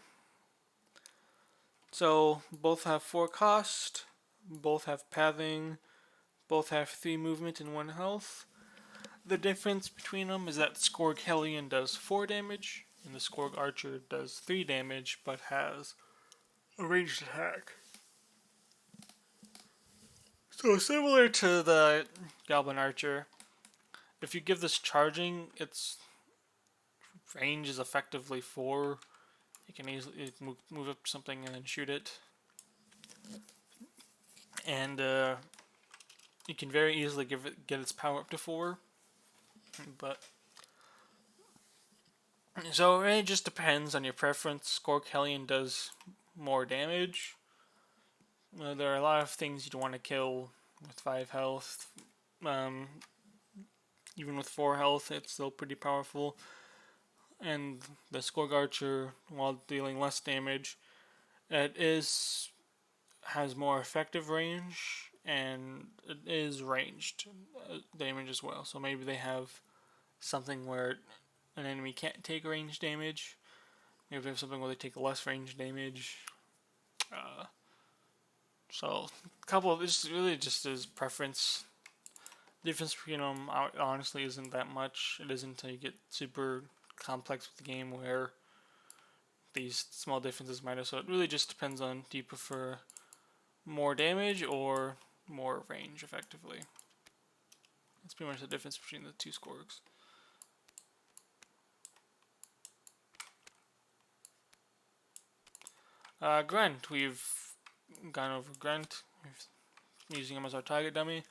So both have 4 cost, both have pathing, both have 3 movement and 1 health. The difference between them is that the Skorg Hellion does 4 damage, and the Skorg Archer does 3 damage, but has a ranged attack. So similar to the Goblin Archer, if you give this charging, its range is effectively 4. You can easily move up something and then shoot it. And you can very easily get its power up to 4. But so it really just depends on your preference. Skorg Hellion does more damage. There are a lot of things you'd want to kill with 5 health. Even with 4 health, it's still pretty powerful. And the Skorg Archer, while dealing less damage, it has more effective range, and it is ranged damage as well. So maybe they have something where an enemy can't take range damage. Maybe they have something where they take less range damage. So a couple of it's really just his preference. The difference between them honestly isn't that much. It isn't until you get super complex with the game where these small differences matter. So it really just depends on, do you prefer more damage or more range effectively. That's pretty much the difference between the 2 Skorgs. Grant, we've gone over Grant. We're using him as our target dummy.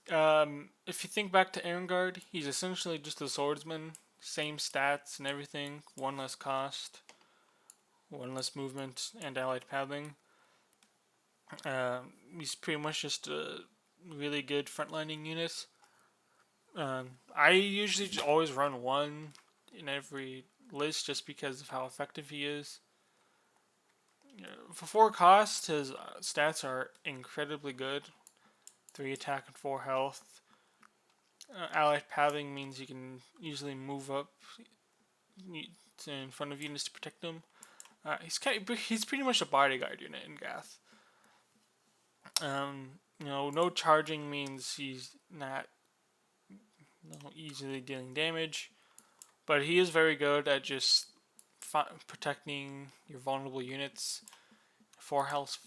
If you think back to Erengard, he's essentially just a swordsman. Same stats and everything. 1 less cost, 1 less movement, and allied pathing. He's pretty much just a really good frontlining unit. I usually always run 1 in every list just because of how effective he is. For 4 cost, his stats are incredibly good. 3 attack and 4 health. Allied pathing means you can usually move up in front of units to protect them. He's pretty much a bodyguard unit in Gath. No charging means he's not easily dealing damage, but he is very good at just protecting your vulnerable units. 4 health,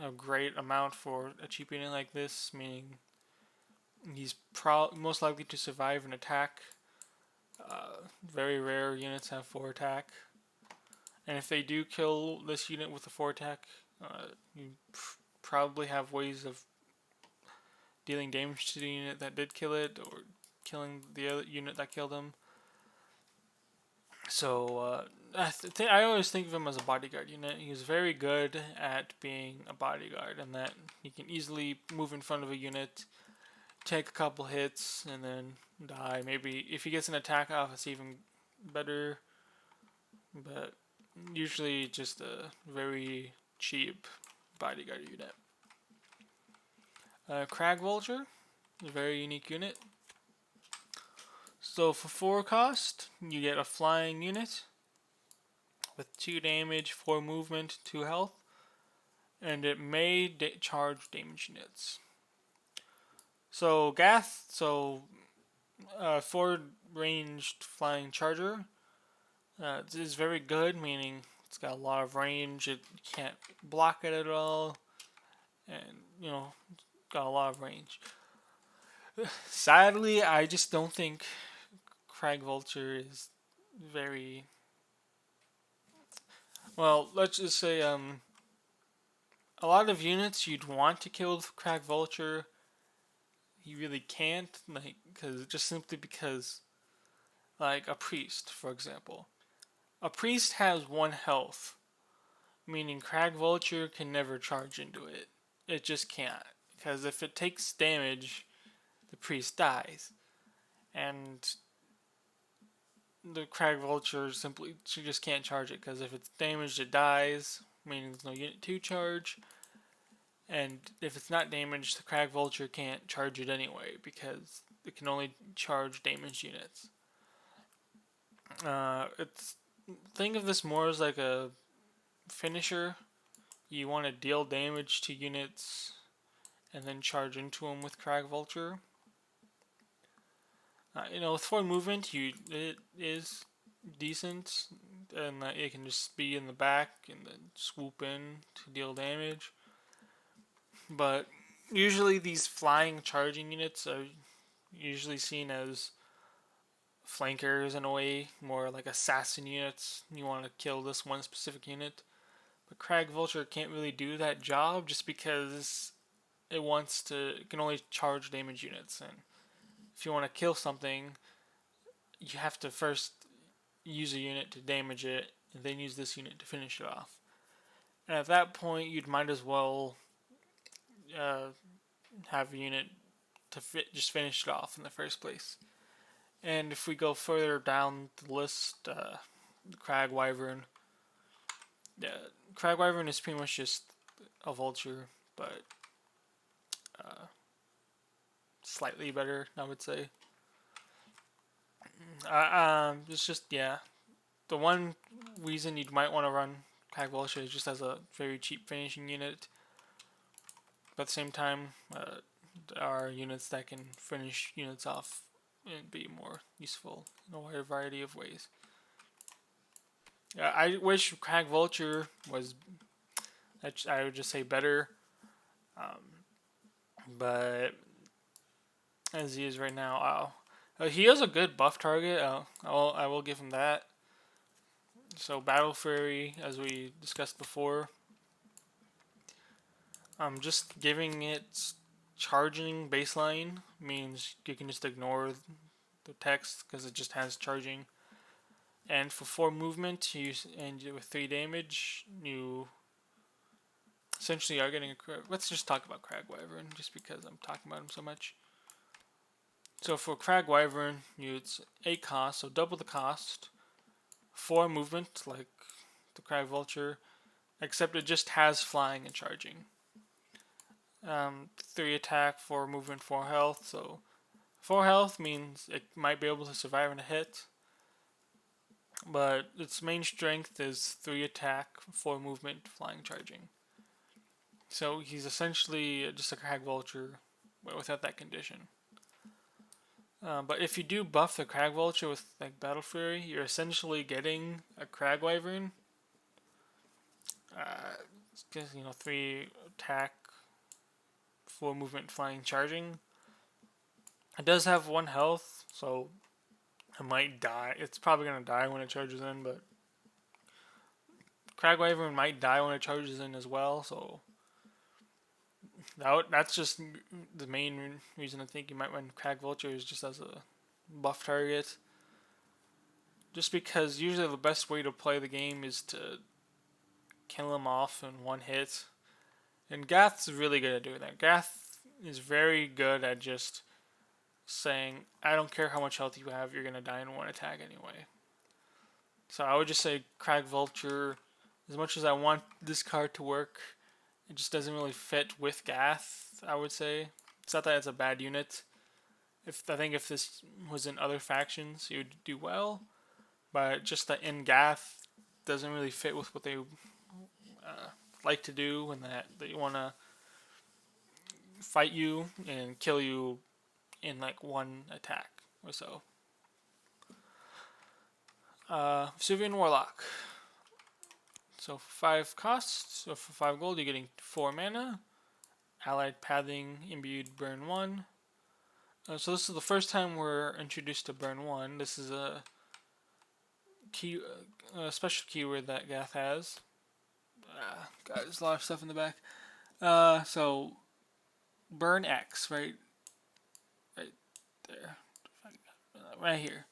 a great amount for a cheap unit like this, meaning he's most likely to survive an attack. Very rare units have 4 attack, and if they do kill this unit with a 4 attack, you probably have ways of dealing damage to the unit that did kill it, or killing the other unit that killed him. So I always think of him as a bodyguard unit. He's very good at being a bodyguard, and that he can easily move in front of a unit, take a couple hits, and then die. Maybe if he gets an attack off, it's even better. But usually just a very cheap bodyguard unit. Crag Vulture, a very unique unit. So for 4 cost, you get a flying unit with 2 damage, 4 movement, 2 health, and it may charge damage units. So Gath, 4 ranged flying charger, is very good, meaning it's got a lot of range. It can't block it at all, and got a lot of range. Sadly, I just don't think Crag Vulture is very well. Let's just say a lot of units you'd want to kill with Crag Vulture, he really can't, like, cause just simply because, like, a priest, for example, a priest has 1 health, meaning Crag Vulture can never charge into it. It just can't, because if it takes damage, the priest dies, and the Crag Vulture simply she just can't charge it because if it's damaged, it dies, meaning there's no unit to charge. And if it's not damaged, the Crag Vulture can't charge it anyway because it can only charge damaged units. It's think of this more as like a finisher. You want to deal damage to units and then charge into them with Crag Vulture. With forward movement, it is decent, and it can just be in the back and then swoop in to deal damage. But usually these flying charging units are usually seen as flankers in a way, more like assassin units. You want to kill this one specific unit. But Crag Vulture can't really do that job just because it can only charge damage units. And if you want to kill something, you have to first use a unit to damage it, and then use this unit to finish it off. And at that point, you'd might as well uh, have a unit to just finish it off in the first place. And if we go further down the list, Crag Wyvern. Yeah, Crag Wyvern is pretty much just a vulture, but slightly better, I would say. It's just, yeah. The one reason you might want to run Crag Vulture is just as a very cheap finishing unit. But at the same time, there are units that can finish units off and be more useful in a wide variety of ways. I wish Crag Vulture was, I would just say better, but as he is right now, he is a good buff target. I will give him that. So Battle Fury, as we discussed before, just giving it charging baseline means you can just ignore the text because it just has charging. And for 4 movement, and with 3 damage, you essentially are getting a. Let's just talk about Crag Wyvern, just because I'm talking about him so much. So for Crag Wyvern, it's 8 cost, so double the cost. 4 movement, like the Crag Vulture, except it just has flying and charging. 3 attack, 4 movement, 4 health. So 4 health means it might be able to survive in a hit, but its main strength is 3 attack, 4 movement, flying, charging. So he's essentially just a Crag Vulture, but without that condition. But if you do buff the Crag Vulture with like Battle Fury, you're essentially getting a Crag Wyvern. 3 attack, 4 movement, flying, charging. It does have 1 health, so it might die. It's probably gonna die when it charges in, but Crag Wyvern might die when it charges in as well. So that's just the main reason I think you might run Crag Vulture is just as a buff target. Just because usually the best way to play the game is to kill him off in 1 hit. And Gath's really good at doing that. Gath is very good at just saying, I don't care how much health you have, you're going to die in 1 attack anyway. So I would just say Crag Vulture, as much as I want this card to work, it just doesn't really fit with Gath, I would say. It's not that it's a bad unit. I think if this was in other factions, it would do well. But just that in Gath doesn't really fit with what they like to do, and that they want to fight you and kill you in like 1 attack or so. Vesuvian Warlock. So for 5 costs, so for 5 gold, you're getting 4 mana. Allied Pathing, Imbued, Burn 1. So this is the first time we're introduced to Burn 1. This is a special keyword that Gath has. God, there's a lot of stuff in the back. So Burn X, right? there, right here.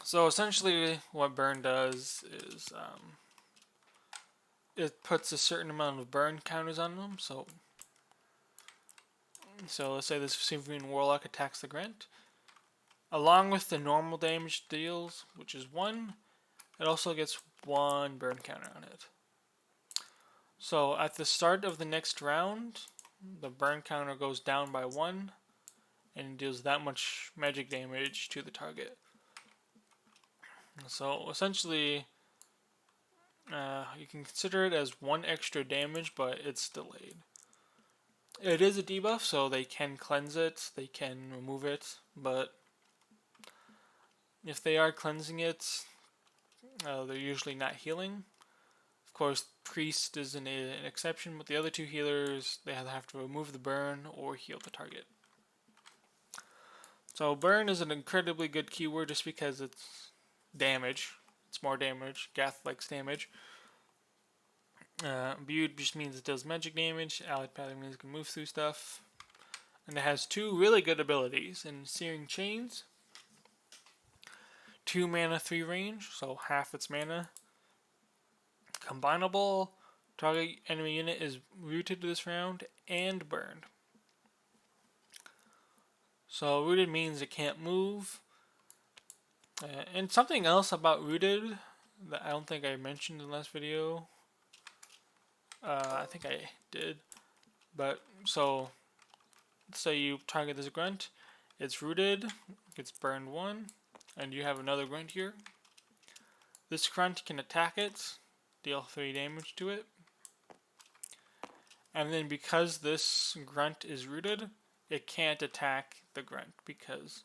So essentially, what burn does is it puts a certain amount of burn counters on them. So let's say this Sylvan Warlock attacks the Grunt. Along with the normal damage deals, which is 1, it also gets 1 burn counter on it. So at the start of the next round, the burn counter goes down by 1 and deals that much magic damage to the target. So essentially, you can consider it as 1 extra damage, but it's delayed. It is a debuff, so they can cleanse it, they can remove it, but if they are cleansing it, they're usually not healing. Of course, Priest is an exception, but the other 2 healers, they have to remove the burn or heal the target. So burn is an incredibly good keyword just because it's damage. It's more damage. Gath likes damage. Butte just means it does magic damage. Allied Pattern means it can move through stuff. And it has 2 really good abilities in Searing Chains. 2 mana, 3 range, so half its mana. Combinable, target enemy unit is rooted this round and burned. So rooted means it can't move. And something else about rooted that I don't think I mentioned in the last video. I think I did. But so say you target this grunt, it's rooted, gets burned 1, and you have another grunt here. This grunt can attack it, deal 3 damage to it. And then because this grunt is rooted, it can't attack the grunt because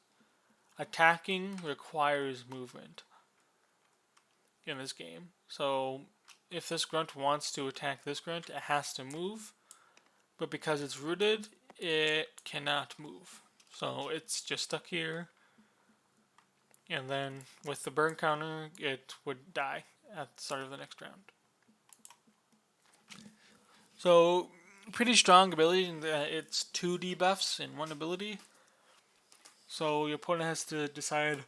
attacking requires movement in this game. So if this grunt wants to attack this grunt, it has to move. But because it's rooted, it cannot move. So it's just stuck here. And then with the burn counter, it would die at the start of the next round. So pretty strong ability in that it's 2 debuffs in 1 ability. So your opponent has to decide,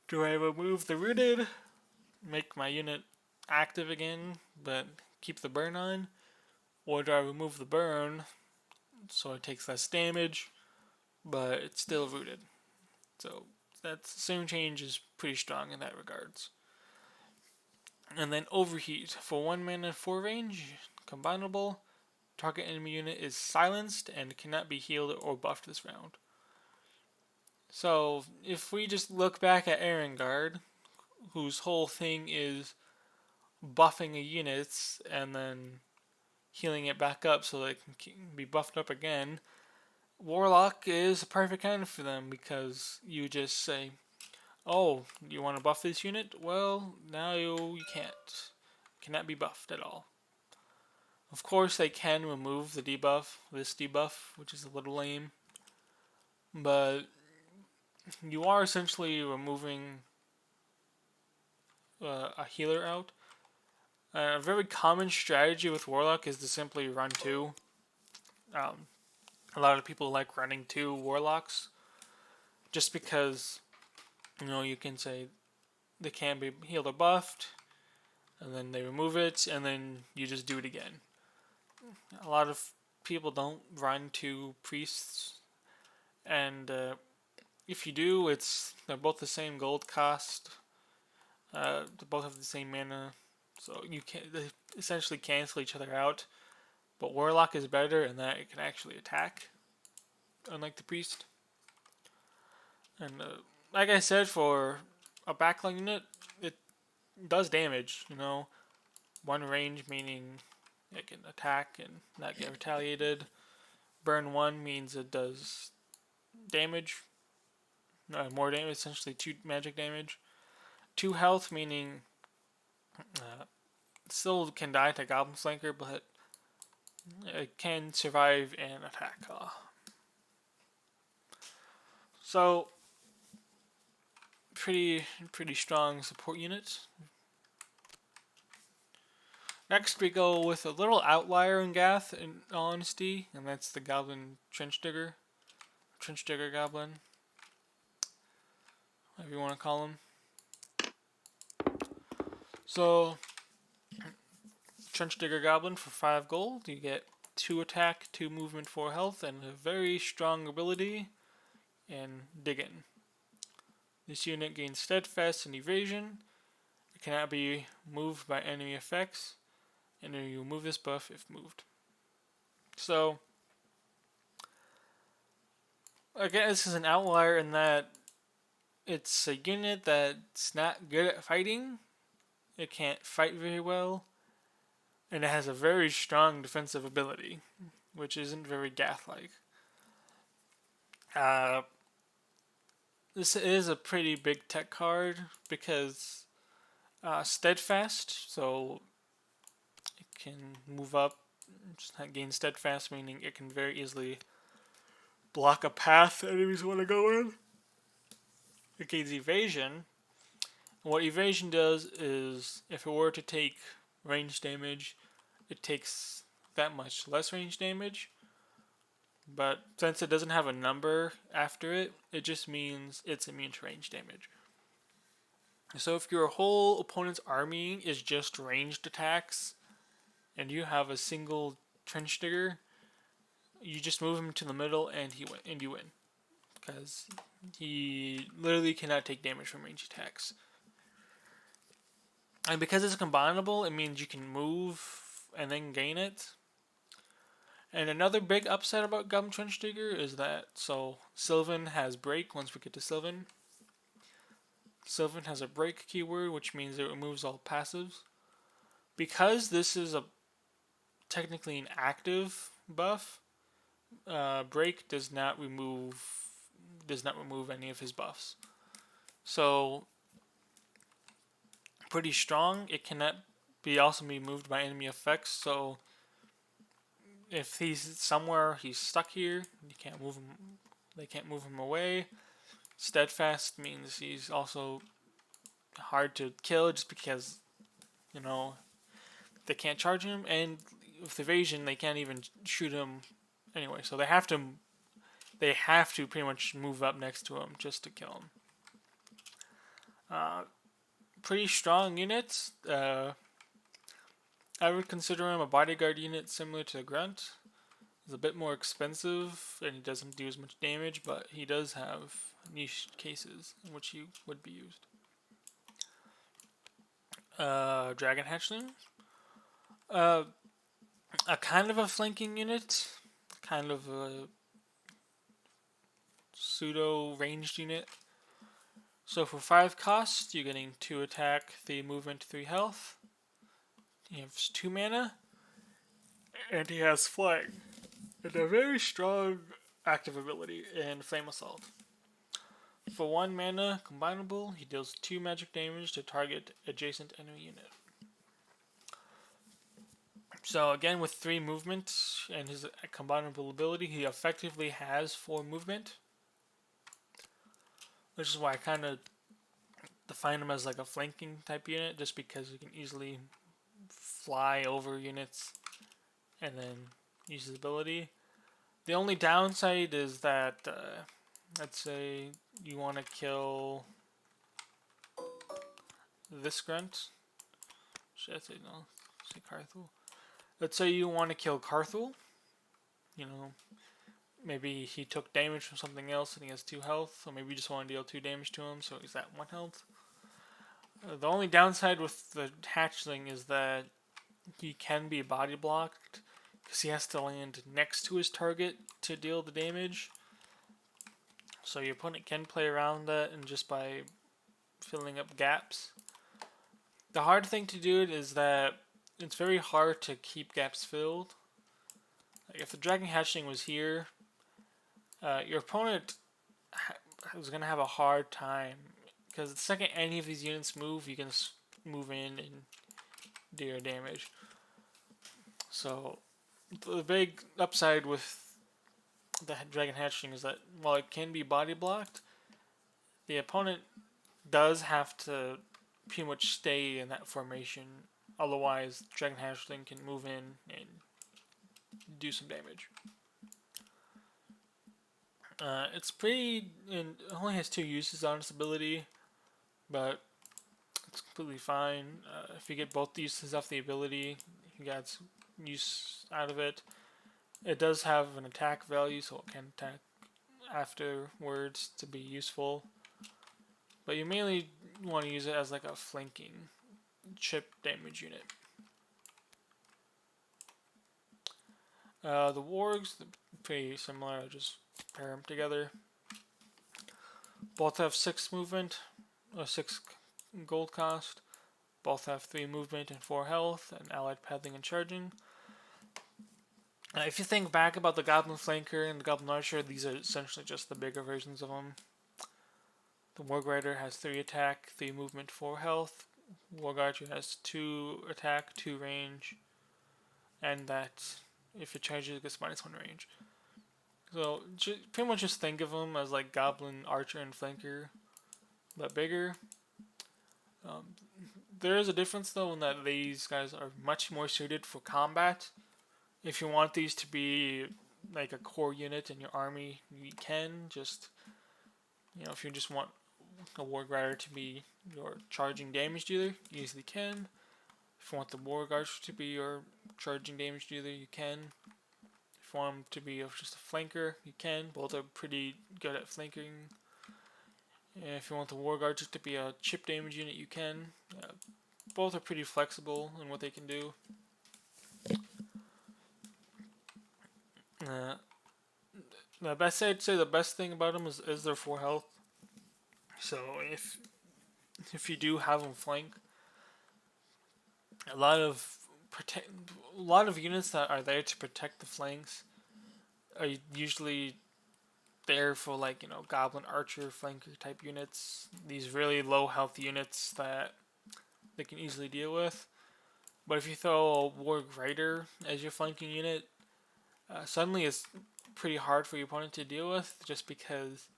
do I remove the rooted, make my unit active again, but keep the burn on? Or do I remove the burn, so it takes less damage, but it's still rooted? So that same change is pretty strong in that regards. And then Overheat. For 1 mana 4 range, combinable, target enemy unit is silenced and cannot be healed or buffed this round. So if we just look back at Erengard, whose whole thing is buffing a unit and then healing it back up so that it can be buffed up again, Warlock is a perfect kind for them because you just say, oh, you want to buff this unit? Well, now you can't. Cannot be buffed at all. Of course, they can remove the debuff, this debuff, which is a little lame. But you are essentially removing a healer out. A very common strategy with Warlock is to simply run 2. A lot of people like running 2 Warlocks just because, you can say they can be healed or buffed, and then they remove it, and then you just do it again. A lot of people don't run 2 priests, and if you do, they're both the same gold cost. They both have the same mana, so they essentially cancel each other out. But Warlock is better in that it can actually attack, unlike the priest. And like I said, for a backline unit, it does damage. 1 range meaning it can attack and not get retaliated. Burn 1 means it does damage. More damage, essentially 2 magic damage. 2 health meaning it still can die to Goblin Flanker, but it can survive an attack. So pretty strong support unit. Next we go with a little outlier in Gath, in all honesty, and that's the Goblin Trench Digger. Trench Digger Goblin, whatever you want to call him. So, Trench Digger Goblin for 5 gold. You get 2 attack, 2 movement, 4 health, and a very strong ability in Diggin'. This unit gains Steadfast and Evasion. It cannot be moved by enemy effects, and you remove this buff if moved. So, again, this is an outlier in that it's a unit that's not good at fighting. It can't fight very well, and it has a very strong defensive ability, which isn't very Gath-like. This is a pretty big tech card because Steadfast, so it can move up, gain Steadfast, meaning it can very easily block a path enemies want to go in. It gains Evasion. What Evasion does is, if it were to take range damage, it takes that much less range damage. But since it doesn't have a number after it, it just means it's immune to range damage. So if your whole opponent's army is just ranged attacks, and you have a single Trench Digger, you just move him to the middle and you win. Because he literally cannot take damage from ranged attacks. And because it's combinable, it means you can move and then gain it. And another big upset about Goblin Trench Digger is that, so Sylvan has break once we get to Sylvan. Sylvan has a break keyword, which means it removes all passives. Because this is technically an active buff, break does not remove any of his buffs. So pretty strong. It cannot also be moved by enemy effects. So if he's somewhere, he's stuck here. You can't move him. They can't move him away. Steadfast means he's also hard to kill, just because they can't charge him, and with evasion they can't even shoot him anyway. So they have to pretty much move up next to him just to kill him. Pretty strong units. I would consider him a bodyguard unit similar to Grunt. He's a bit more expensive and he doesn't do as much damage, but he does have niche cases in which he would be used. Dragon Hatchling. A kind of a flanking unit, kind of a pseudo ranged unit. So for 5 cost, you're getting 2 attack, 3 movement, 3 health. He has 2 mana, and he has flying, and a very strong active ability in Flame Assault. For 1 mana combinable, he deals 2 magic damage to target adjacent enemy unit. So again, with 3 movement and his combinable ability, he effectively has 4 movement, which is why I kind of define him as like a flanking type unit, just because he can easily fly over units and then use his ability. The only downside is that, let's say you want to kill this grunt. Should I say no? Say Carthul. Let's say you want to kill Carthul. Maybe he took damage from something else and he has 2 health, or maybe you just want to deal 2 damage to him, so he's at 1 health. The only downside with the hatchling is that he can be body blocked, because he has to land next to his target to deal the damage. So your opponent can play around that and just by filling up gaps. The hard thing to do is that it's very hard to keep gaps filled. Like if the Dragon Hatchling was here, your opponent is going to have a hard time, because the second any of these units move, you can move in and do your damage. So the big upside with the Dragon Hatchling is that while it can be body blocked, the opponent does have to pretty much stay in that formation. Otherwise, Dragon Hatchling can move in and do some damage. It's pretty. It only has 2 uses on its ability, but it's completely fine. If you get both uses off the ability, you got use out of it. It does have an attack value, so it can attack afterwards to be useful. But you mainly want to use it as like a flanking chip damage unit. The wargs, pretty similar, just pair them together. Both have 6 movement, or 6 gold cost. Both have 3 movement and 4 health, and allied pathing and charging. If you think back about the Goblin Flanker and the Goblin Archer, these are essentially just the bigger versions of them. The Warg Rider has 3 attack, 3 movement, 4 health. Warg Archer has 2 attack, 2 range, and that if it charges, it gets -1 range. So pretty much just think of them as like Goblin, Archer, and Flanker, but bigger. There is a difference though in that these guys are much more suited for combat. If you want these to be like a core unit in your army, you can just, if you just want a Warg Rider to be your charging damage dealer, you easily can. If you want the Warg Archer to be your charging damage dealer, you can. If you want him to be just a flanker, you can. Both are pretty good at flanking. And if you want the Warg Archer to be a chip damage unit, you can. Both are pretty flexible in what they can do. I'd say the best thing about them is their 4 health. So if you do have them flank, a lot of units that are there to protect the flanks are usually there for like Goblin Archer flanker type units. These really low health units that they can easily deal with. But if you throw a Warg Rider as your flanking unit, suddenly it's pretty hard for your opponent to deal with, just because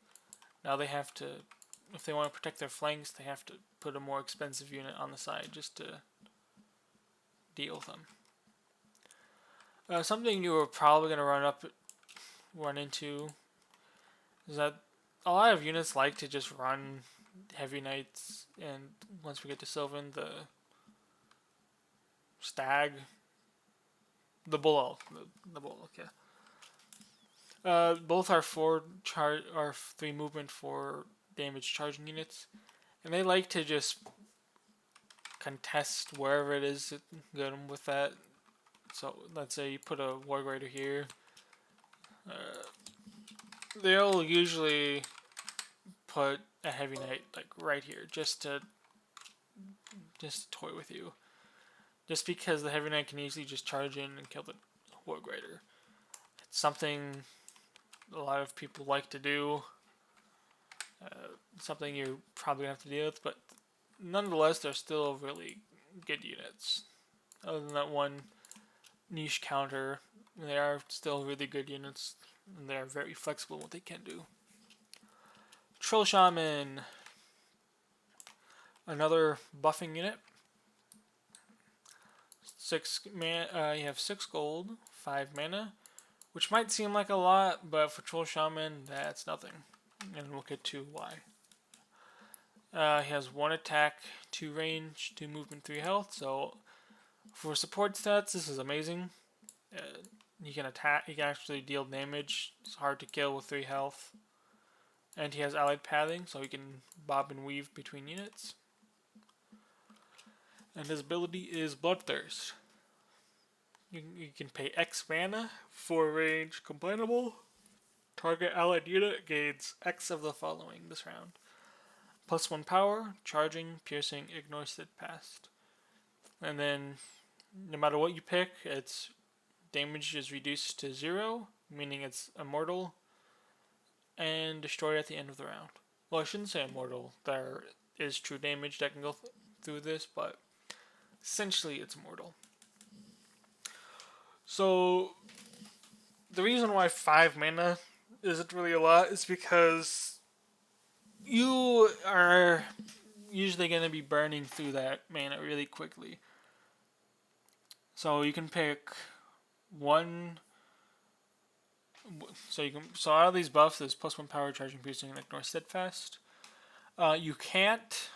now they have to, if they want to protect their flanks, they have to put a more expensive unit on the side just to deal with them. Something you are probably going to run into is that a lot of units like to just run Heavy Knights, and once we get to Sylvan, the Stag, the Bull Elk, yeah. Both are 3 movement, 4 damage charging units, and they like to just contest wherever it is that get them with that. So let's say you put a Warg Rider here. They'll usually put a Heavy Knight like right here just to toy with you. Just because the Heavy Knight can easily just charge in and kill the Warg Rider. It's something a lot of people like to do. Something you're probably going to have to deal with, but nonetheless, they're still really good units. Other than that one niche counter, they are still really good units, and they are very flexible in what they can do. Troll Shaman, another buffing unit. 6 man. You have 6 gold, 5 mana, which might seem like a lot, but for Troll Shaman, that's nothing. And we'll get to why. He has 1 attack, 2 range, 2 movement, 3 health. So for support stats, this is amazing. He can attack. He can actually deal damage. It's hard to kill with 3 health. And he has allied pathing, so he can bob and weave between units. And his ability is Bloodthirst. You can pay X mana for range complainable. Target allied unit gains X of the following this round. +1 power, charging, piercing, ignore steadfast. And then, no matter what you pick, its damage is reduced to 0, meaning it's immortal, and destroyed at the end of the round. Well, I shouldn't say immortal. There is true damage that can go through this, but essentially it's immortal. So, the reason why 5 mana isn't really a lot is because you are usually going to be burning through that mana really quickly. So you can pick 1 So out of these buffs, there's +1 power, charging, piercing, and ignore steadfast. You can't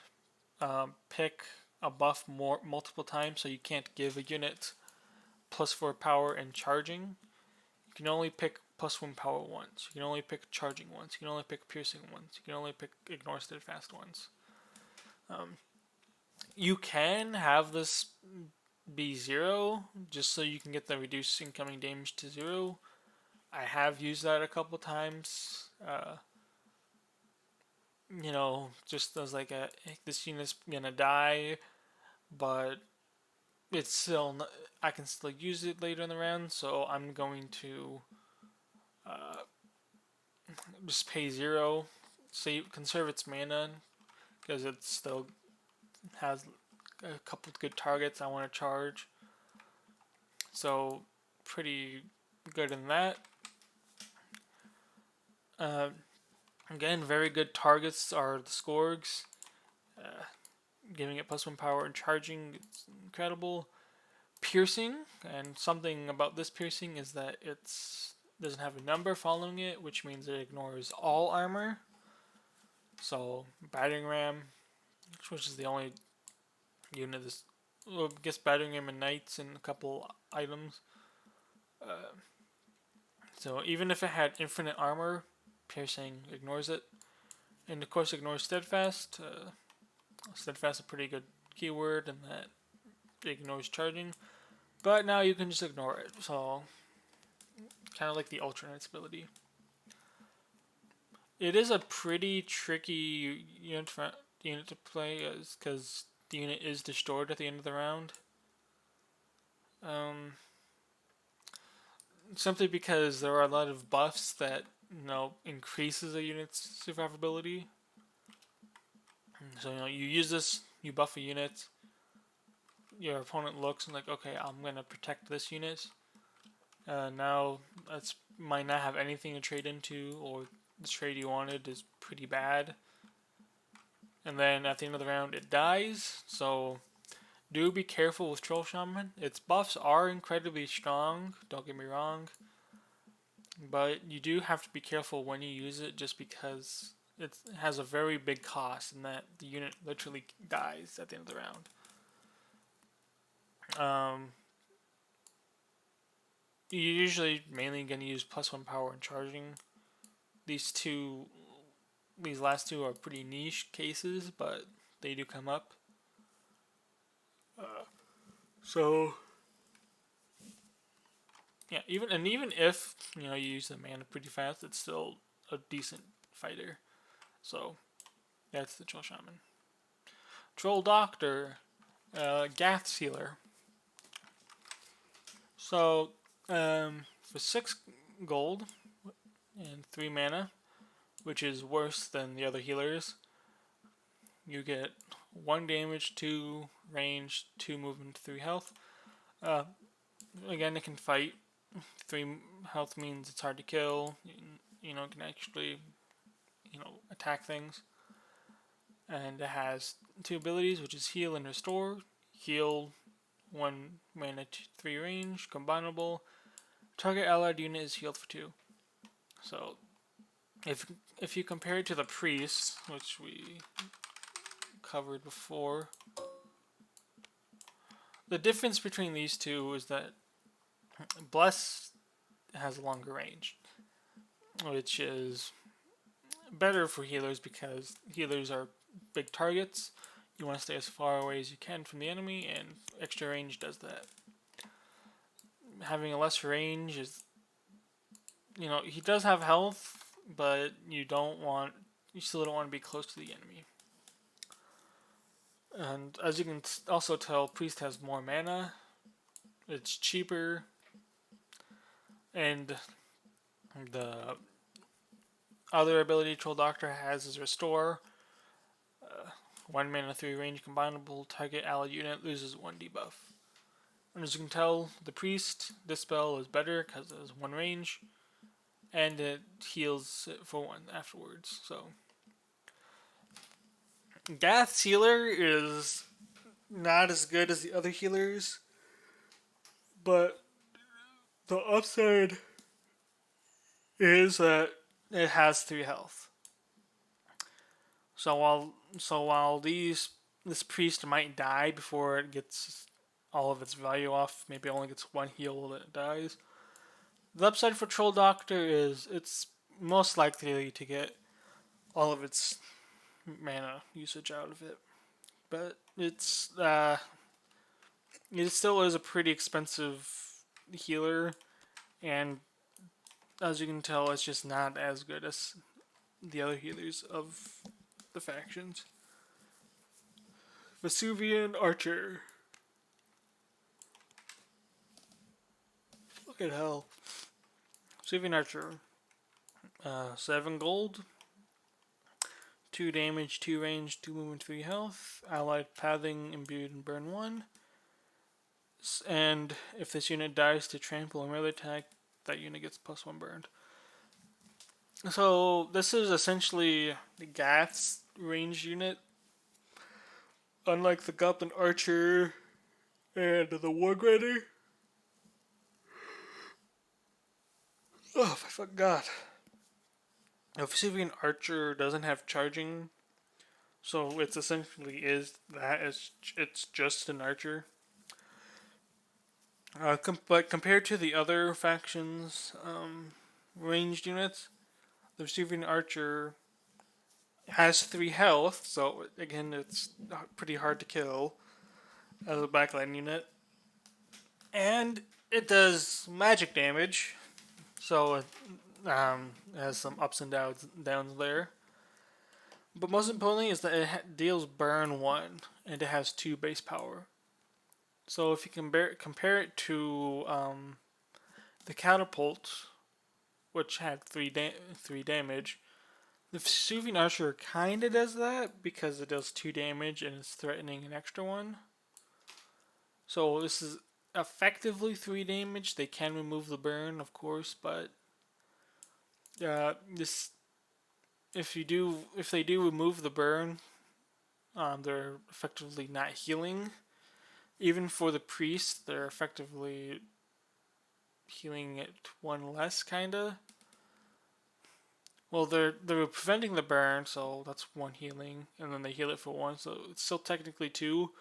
pick a buff multiple times, so you can't give a unit +4 power and charging. You can only pick +1 power once. You can only pick charging once. You can only pick piercing once. You can only pick ignore steadfast once. You can have this be 0 just so you can get the reduced incoming damage to 0. I have used that a couple times. Just as like this unit's gonna die, but it's still not, I can still use it later in the round, so I'm going to uh, just pay 0, conserve its mana because it still has a couple of good targets I want to charge. So pretty good in that. Uh, Again, very good targets are the Scourgs. Giving it +1 power and charging, it's incredible. Piercing, and something about this piercing is that it doesn't have a number following it, which means it ignores all armor. So battering ram, which is the only unit this, well, I guess battering ram and knights and a couple items. So even if it had infinite armor, piercing ignores it, and of course ignores steadfast. Steadfast is a pretty good keyword in that it ignores charging, but now you can just ignore it. So kind of like the alternate ability. It is a pretty tricky unit to play because the unit is destroyed at the end of the round. Simply because there are a lot of buffs that increases a unit's survivability. So you use this, you buff a unit. Your opponent looks and like, okay, I'm gonna protect this unit. Now that might not have anything to trade into, or the trade you wanted is pretty bad. And then at the end of the round, it dies. So do be careful with Troll Shaman. Its buffs are incredibly strong. Don't get me wrong. But you do have to be careful when you use it, just because it has a very big cost, and that the unit literally dies at the end of the round. You're usually mainly going to use +1 power and charging. These last two are pretty niche cases, but they do come up. So yeah, even if you use the mana pretty fast, it's still a decent fighter. So that's the Troll Shaman. Troll Doctor, Gath Healer. So for 6 gold and 3 mana, which is worse than the other healers, you get 1 damage, 2 range, 2 movement, 3 health. Again, it can fight. 3 health means it's hard to kill. It can actually attack things. And it has 2 abilities, which is heal and restore. Heal, 1 mana, 3 range, combinable. Target allied unit is healed for 2. So if you compare it to the priest, which we covered before, the difference between these two is that Bless has a longer range, which is better for healers because healers are big targets. You want to stay as far away as you can from the enemy, and extra range does that. Having a less range is, he does have health, but you still don't want to be close to the enemy. And as you can also tell, Priest has more mana. It's cheaper, and the other ability Troll Doctor has is Restore. 1 mana, 3 range, combinable. Target allied unit loses 1 debuff. And as you can tell, the Priest, this spell is better because it has 1 range, and it heals for 1 afterwards. So Gath's healer is not as good as the other healers, but the upside is that it has 3 health. So while this priest might die before it gets all of its value off, maybe it only gets 1 heal that it dies. The upside for Troll Doctor is it's most likely to get all of its mana usage out of it, but it still is a pretty expensive healer, and as you can tell, it's just not as good as the other healers of the factions. Vesuvian Archer. Look at hell. Vesuvian Archer. 7 gold. 2 damage, 2 range, 2 movement, 3 health. Allied pathing, imbued, and burn 1. And if this unit dies to trample or melee attack, that unit gets +1 burned. So this is essentially the Gath's range unit. Unlike the Goblin Archer and the Wargrider. Oh, I forgot. The Vesuvian Archer doesn't have charging, so it's essentially it's just an archer. But compared to the other factions' ranged units, the Vesuvian Archer has 3 health, so again, it's pretty hard to kill as a backline unit. And it does magic damage, so it has some ups and downs there. But most importantly is that it deals burn 1, and it has 2 base power. So if you compare it to the catapult, which had 3 damage, the Vesuvian Archer kinda does that because it does 2 damage and it's threatening an extra 1. So this is effectively 3 damage. They can remove the burn, of course, but this if they do remove the burn, they're effectively not healing. Even for the priest, they're effectively healing it 1 less, kinda. Well, they're preventing the burn, so that's 1 healing, and then they heal it for 1, so it's still technically 2.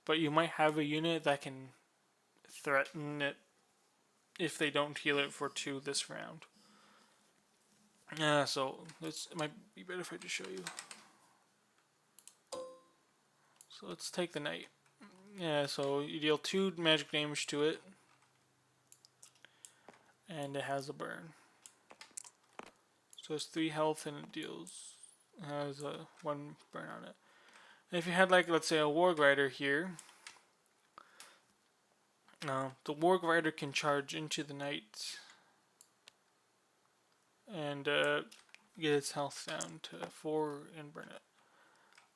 But you might have a unit that can threaten it if they don't heal it for 2 this round. So it might be better if I just show you. So let's take the knight. Yeah, so you deal 2 magic damage to it, and it has a burn. So it's 3 health and it has a 1 burn on it. And if you had, like, let's say a Warg Rider here, the Warg Rider can charge into the knight and get its health down to 4 and burn it.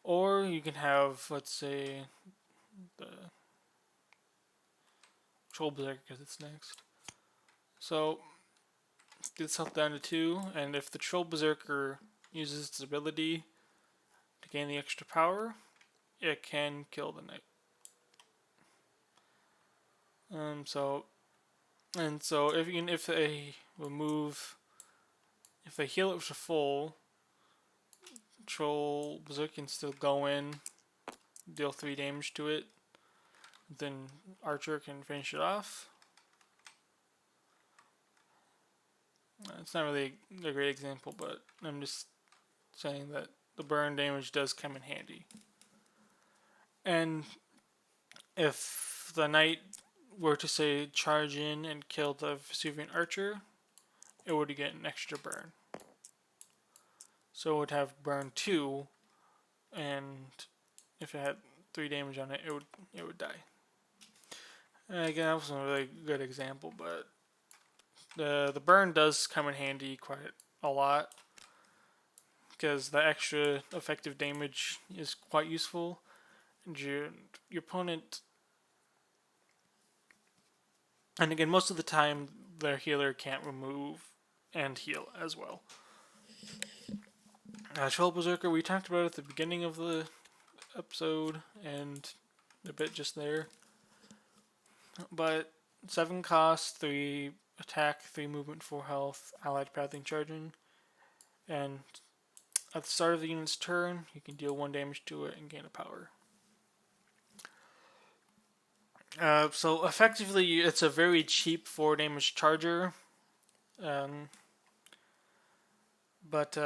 Or you can have, let's say, the Troll Berserker because it's next. So get its health down to 2, and if the Troll Berserker uses its ability to gain the extra power, it can kill the knight. So if they remove, if they heal it to full, Troll Berserker can still go in, deal 3 damage to it, then Archer can finish it off. It's not really a great example, but I'm just saying that the burn damage does come in handy. And if the knight were to, say, charge in and kill the Vesuvian Archer, it would get an extra burn. So it would have burn 2, and if it had 3 damage on it, it would die. And again, that wasn't a really good example, but the burn does come in handy quite a lot because the extra effective damage is quite useful, and your opponent. And again, most of the time, their healer can't remove and heal as well. Troll Berserker, we talked about at the beginning of the episode and a bit just there. But 7 cost, 3 attack, 3 movement, 4 health, allied pathing charging, and at the start of the unit's turn, you can deal 1 damage to it and gain a power. So effectively, it's a very cheap 4 damage charger, but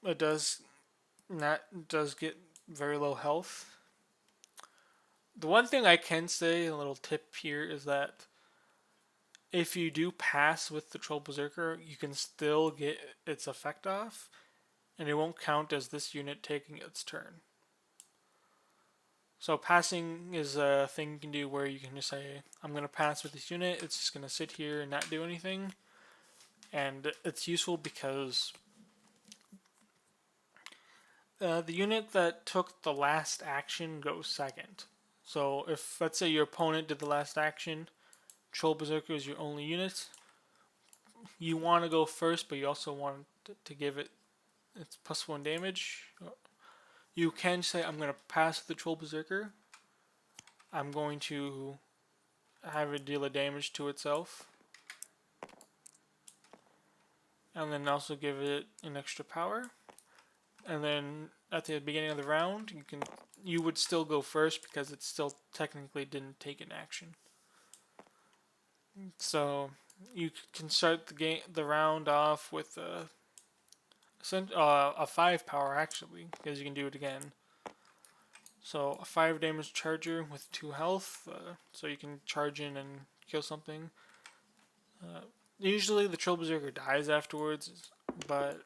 it does get very low health. The one thing I can say, a little tip here, is that if you do pass with the Troll Berserker, you can still get its effect off, and it won't count as this unit taking its turn. So passing is a thing you can do where you can just say, I'm going to pass with this unit, it's just going to sit here and not do anything. And it's useful because the unit that took the last action goes second. So if, let's say, your opponent did the last action, Troll Berserker is your only unit, you want to go first, but you also want to give it its +1 damage. You can say, I'm going to pass the Troll Berserker. I'm going to have it deal a damage to itself. And then also give it an extra power. And then at the beginning of the round, you would still go first because it still technically didn't take an action. So you can start the round off with a 5 power actually, because you can do it again. So a 5 damage charger with 2 health, so you can charge in and kill something. Usually the Troll Berserker dies afterwards, but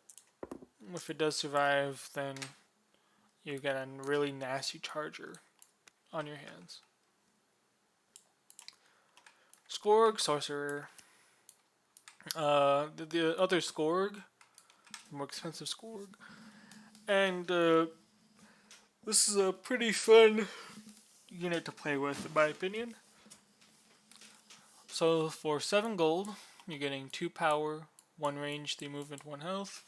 if it does survive, then you get a really nasty charger on your hands. Skorg, Sorcerer. The other Skorg, more expensive Skorg. And this is a pretty fun unit to play with, in my opinion. So for 7 gold, you're getting 2 power, 1 range, 3 movement, 1 health.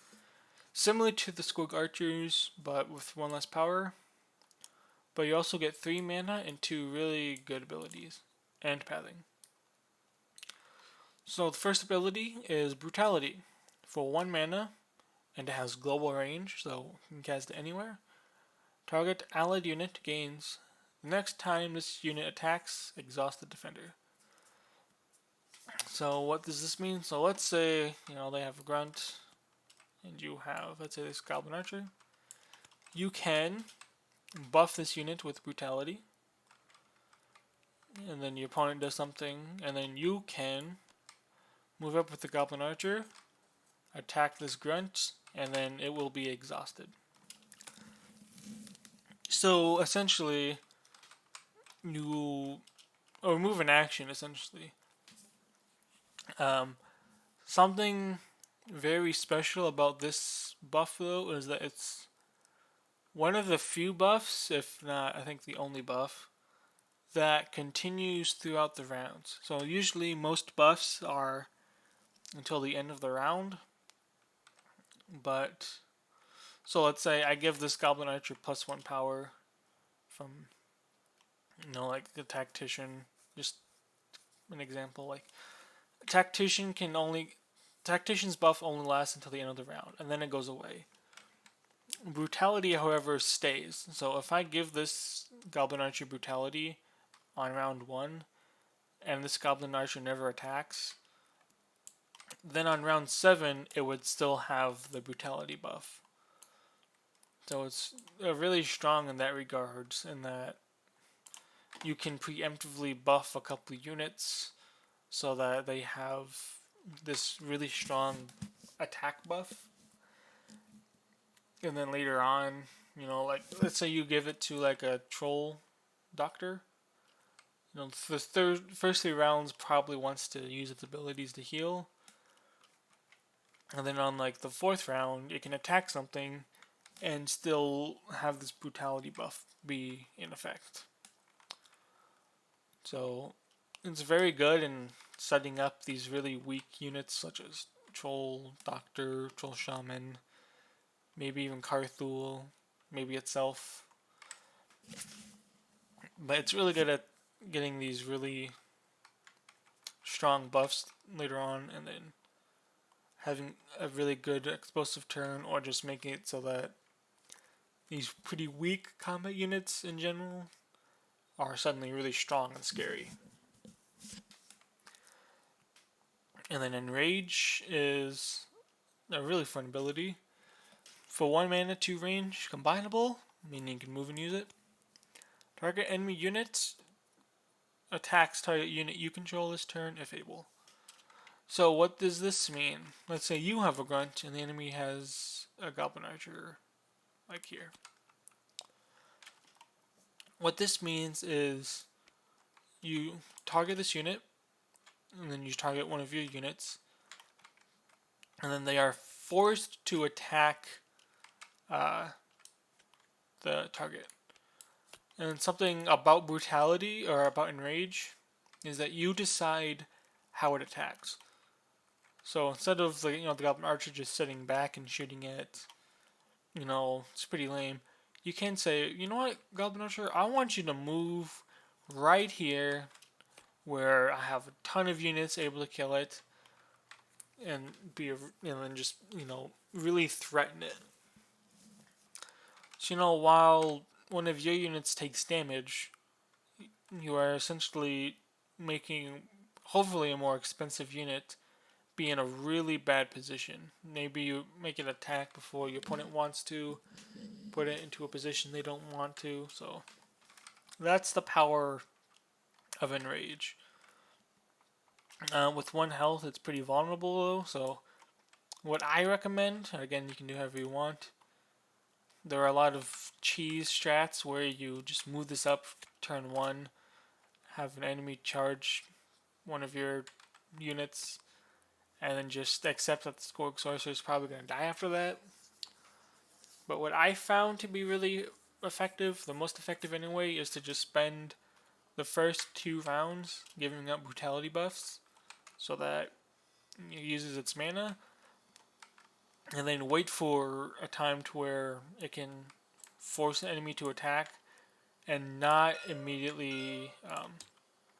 Similar to the Skorg Archers, but with 1 less power. But you also get 3 mana and 2 really good abilities, and pathing. So the first ability is Brutality. For 1 mana, and it has global range, so you can cast it anywhere. Target allied unit gains, the next time this unit attacks, exhaust the defender. So what does this mean? So let's say, they have a grunt, and you have, let's say, this Goblin Archer. You can buff this unit with Brutality, and then your opponent does something, and then you can move up with the Goblin Archer, attack this grunt, and then it will be exhausted. So essentially, you remove an action, essentially. Something very special about this buff, though, is that it's one of the few buffs, if not, I think the only buff, that continues throughout the rounds. So usually most buffs are until the end of the round, but so let's say I give this Goblin Archer +1 power from, like the Tactician, just an example, like Tactician's buff only lasts until the end of the round, and then it goes away. Brutality, however, stays. So if I give this Goblin Archer Brutality on round 1, and this Goblin Archer never attacks, then on round 7, it would still have the Brutality buff. So it's really strong in that regards, in that you can preemptively buff a couple units so that they have this really strong attack buff. And then later on, like, let's say you give it to like a Troll Doctor. The first 3 rounds probably wants to use its abilities to heal. And then on like the 4th round, it can attack something and still have this Brutality buff be in effect. So it's very good in setting up these really weak units such as Troll Doctor, Troll Shaman, maybe even Carthul, maybe itself. But it's really good at getting these really strong buffs later on, and then having a really good explosive turn, or just making it so that these pretty weak combat units in general are suddenly really strong and scary. And then Enrage is a really fun ability. For 1 mana, 2 range, combinable, meaning you can move and use it. Target enemy units attacks target unit you control this turn if able. So what does this mean? Let's say you have a grunt and the enemy has a goblin archer, like here. What this means is you target this unit, and then you target one of your units, and then they are forced to attack the target. And something about brutality or about enrage is that you decide how it attacks. So instead of the goblin archer just sitting back and shooting it, it's pretty lame. You can say, you know what, goblin archer, I want you to move right here where I have a ton of units able to kill it, and and just really threaten it. So while one of your units takes damage, you are essentially making hopefully a more expensive unit be in a really bad position. Maybe you make an attack before your opponent wants to, put it into a position they don't want to. So that's the power of Enrage. With 1 health, it's pretty vulnerable though. So what I recommend, again, you can do however you want. There are a lot of cheese strats where you just move this up turn 1, have an enemy charge one of your units, and then just accept that the Skorg Sorcerer is probably going to die after that. But what I found to be really effective, the most effective anyway, is to just spend the first 2 rounds giving up brutality buffs so that it uses its mana, and then wait for a time to where it can force an enemy to attack and not immediately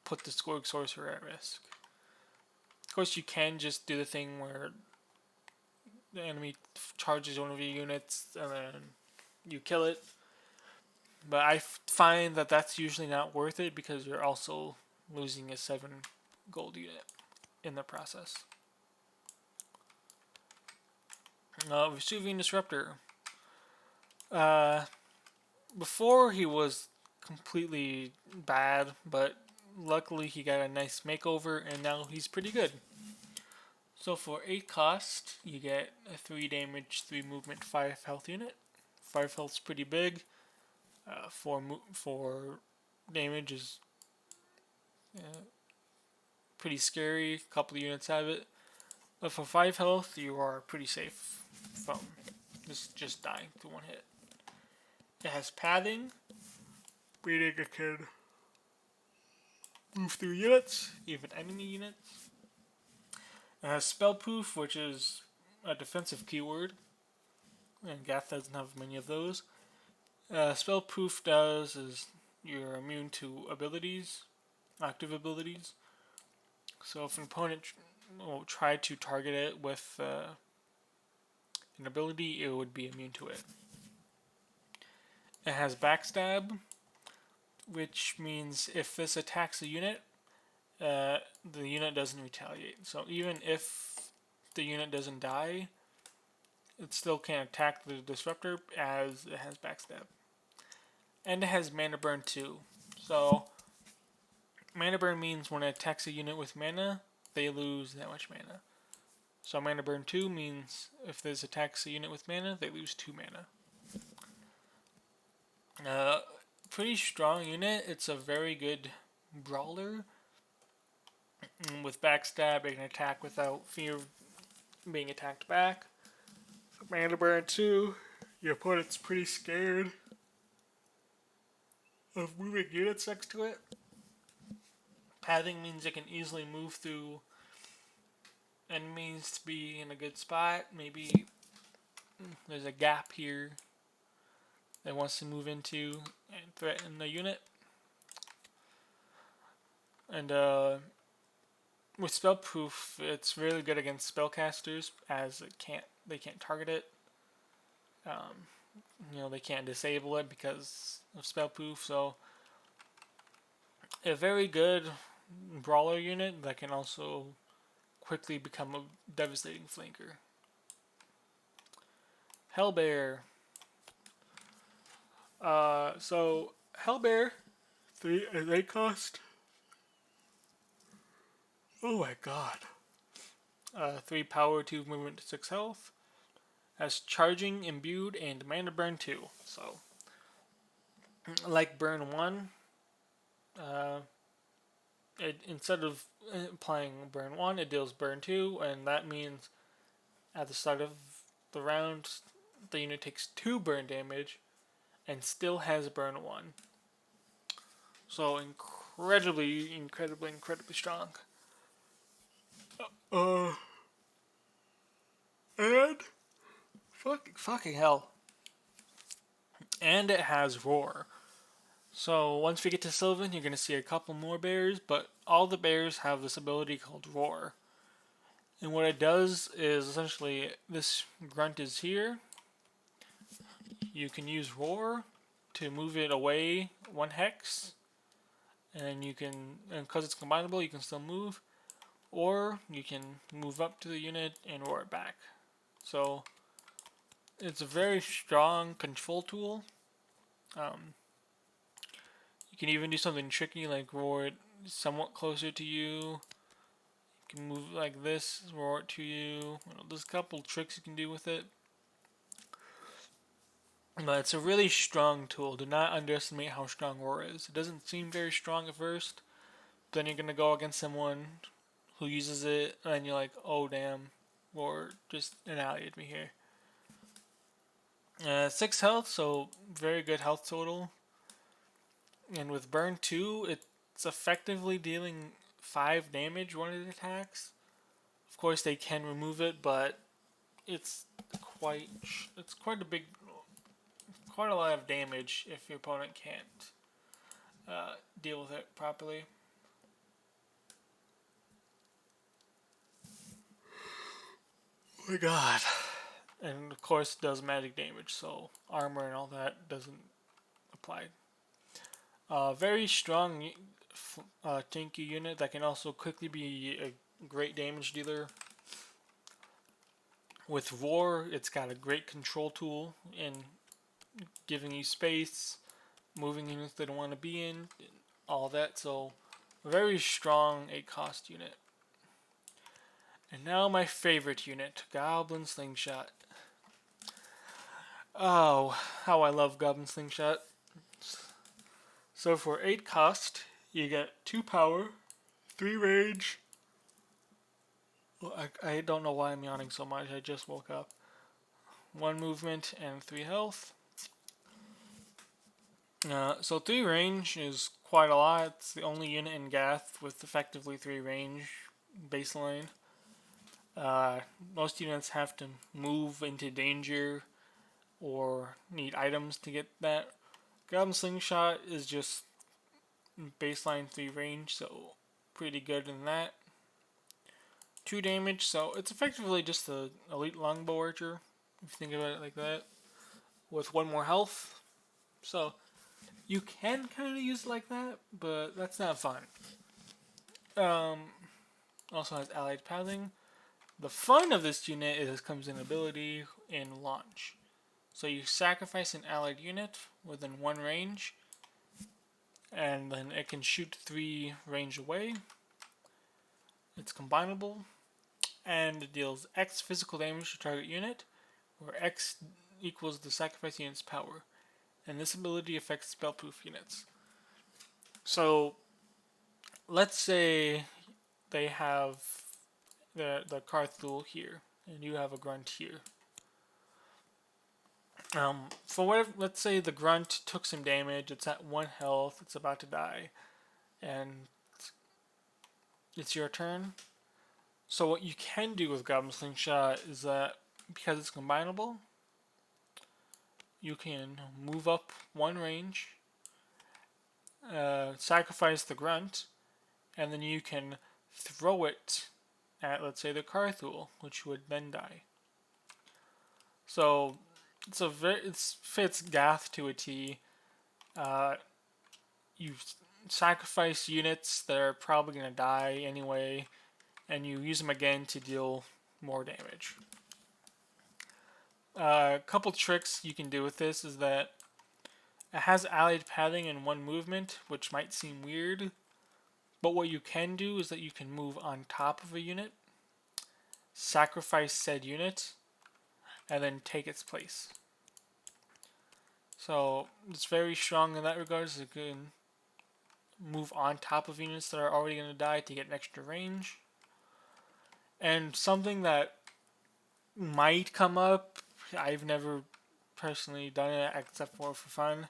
put the Skorg Sorcerer at risk. Of course, you can just do the thing where the enemy charges one of your units and then you kill it. But I find that that's usually not worth it because you're also losing a 7 gold unit in the process. Vesuvian Disruptor. Before he was completely bad, but luckily he got a nice makeover and now he's pretty good. So for 8 cost, you get a 3 damage, 3 movement, 5 health unit. 5 health's pretty big. 4 damage is pretty scary. A couple of units have it. But for 5 health, you are pretty safe from just dying to 1 hit. It has padding, meaning it can move through units, even enemy units. It has spellproof, which is a defensive keyword, and Gath doesn't have many of those. Spellproof does is you're immune to abilities, active abilities. So if an opponent will try to target it with an ability, it would be immune to it. It has backstab, which means if this attacks a unit, the unit doesn't retaliate. So even if the unit doesn't die, it still can attack the disruptor as it has backstab. And it has mana burn too. So mana burn means when it attacks a unit with mana, they lose that much mana. So mana burn 2 means if this attacks a unit with mana, they lose 2 mana. Pretty strong unit. It's a very good brawler. With backstab, it can attack without fear of being attacked back. Mana burn 2, your opponent's pretty scared of moving units next to it. Pathing means it can easily move through enemies to be in a good spot. Maybe there's a gap here that wants to move into and threaten the unit. And with spellproof, it's really good against spellcasters as they can't target it. Um, they can't disable it because of spellproof. So a very good brawler unit that can also quickly become a devastating flanker. Hellbear. So Hellbear, they cost. Oh my god. 3 power, 2 movement, 6 health. Has charging, imbued, and mana burn 2. So, like burn 1, uh, instead of applying burn 1, it deals burn 2, and that means at the start of the round, the unit takes 2 burn damage and still has burn 1. So incredibly strong. Uh, and fucking hell. And it has roar. So once we get to Sylvan, you're gonna see a couple more bears, but all the bears have this ability called roar. And what it does is essentially this grunt is here. You can use roar to move it away 1 hex, and you can, and because it's combinable, you can still move, or you can move up to the unit and roar it back. So it's a very strong control tool. You can even do something tricky like roar it somewhat closer to you. You can move like this, roar it to you. There's a couple tricks you can do with it. But it's a really strong tool. Do not underestimate how strong roar is. It doesn't seem very strong at first. Then you're going to go against someone who uses it, and you're like, oh damn, roar just annihilated me here. 6 health, so very good health total. And with burn 2, it's effectively dealing 5 damage when it attacks. Of course, they can remove it, but it's quite quite a lot of damage if your opponent can't deal with it properly. Oh my god. And of course, it does magic damage, so armor and all that doesn't apply. Very strong tanky unit that can also quickly be a great damage dealer. With Roar, it's got a great control tool in giving you space, moving units they don't want to be in, all that. So, a very strong 8-cost unit. And now my favorite unit, Goblin Slingshot. Oh, how I love Goblin Slingshot. So for 8 cost, you get 2 power, 3 range. Well, I don't know why I'm yawning so much, I just woke up. 1 movement and 3 health. So 3 range is quite a lot. It's the only unit in Gath with effectively 3 range baseline. Most units have to move into danger or need items to get that. Goblin Slingshot is just baseline 3 range, so pretty good in that. 2 damage, so it's effectively just the elite longbow archer, if you think about it like that, with 1 more health. So you can kind of use it like that, but that's not fun. Also has allied pathing. The fun of this unit is it comes in ability in launch. So you sacrifice an allied unit within 1 range, and then it can shoot 3 range away. It's combinable, and it deals X physical damage to target unit, where X equals the sacrifice unit's power. And this ability affects spellproof units. So, let's say they have the Carthul here, and you have a Grunt here. For whatever, let's say the Grunt took some damage, it's at 1 health, it's about to die, and it's your turn. So what you can do with Goblin Slingshot is that, because it's combinable, you can move up 1 range, sacrifice the Grunt, and then you can throw it at, let's say, the Carthul, which would then die. So it fits Gath to a T. Uh, you sacrifice units that are probably going to die anyway, and you use them again to deal more damage. A couple tricks you can do with this is that it has allied padding in one movement, which might seem weird, but what you can do is that you can move on top of a unit, sacrifice said unit, and then take its place. So it's very strong in that regard, so you can move on top of units that are already going to die to get an extra range. And something that might come up, I've never personally done it except for fun,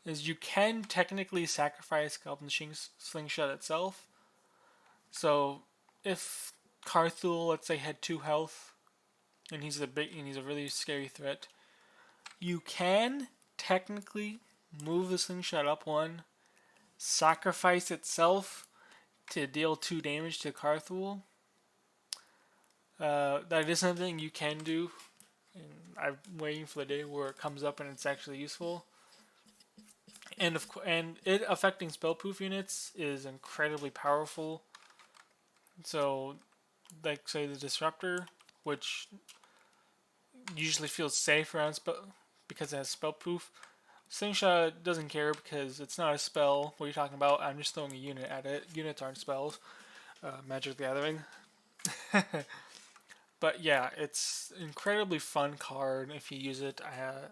is you can technically sacrifice Goblin Slingshot itself. So if Carthul, let's say, had 2 health, and he's a really scary threat, you can technically move the Slingshot up 1, sacrifice itself to deal 2 damage to Carthul. That is something you can do, and I'm waiting for the day where it comes up and it's actually useful. And it affecting spellproof units is incredibly powerful. So, like say the Disruptor, which usually feels safe around because it has spellproof. Slingshot doesn't care because it's not a spell. What are you talking about? I'm just throwing a unit at it. Units aren't spells. Magic the Gathering. But yeah, it's an incredibly fun card if you use it.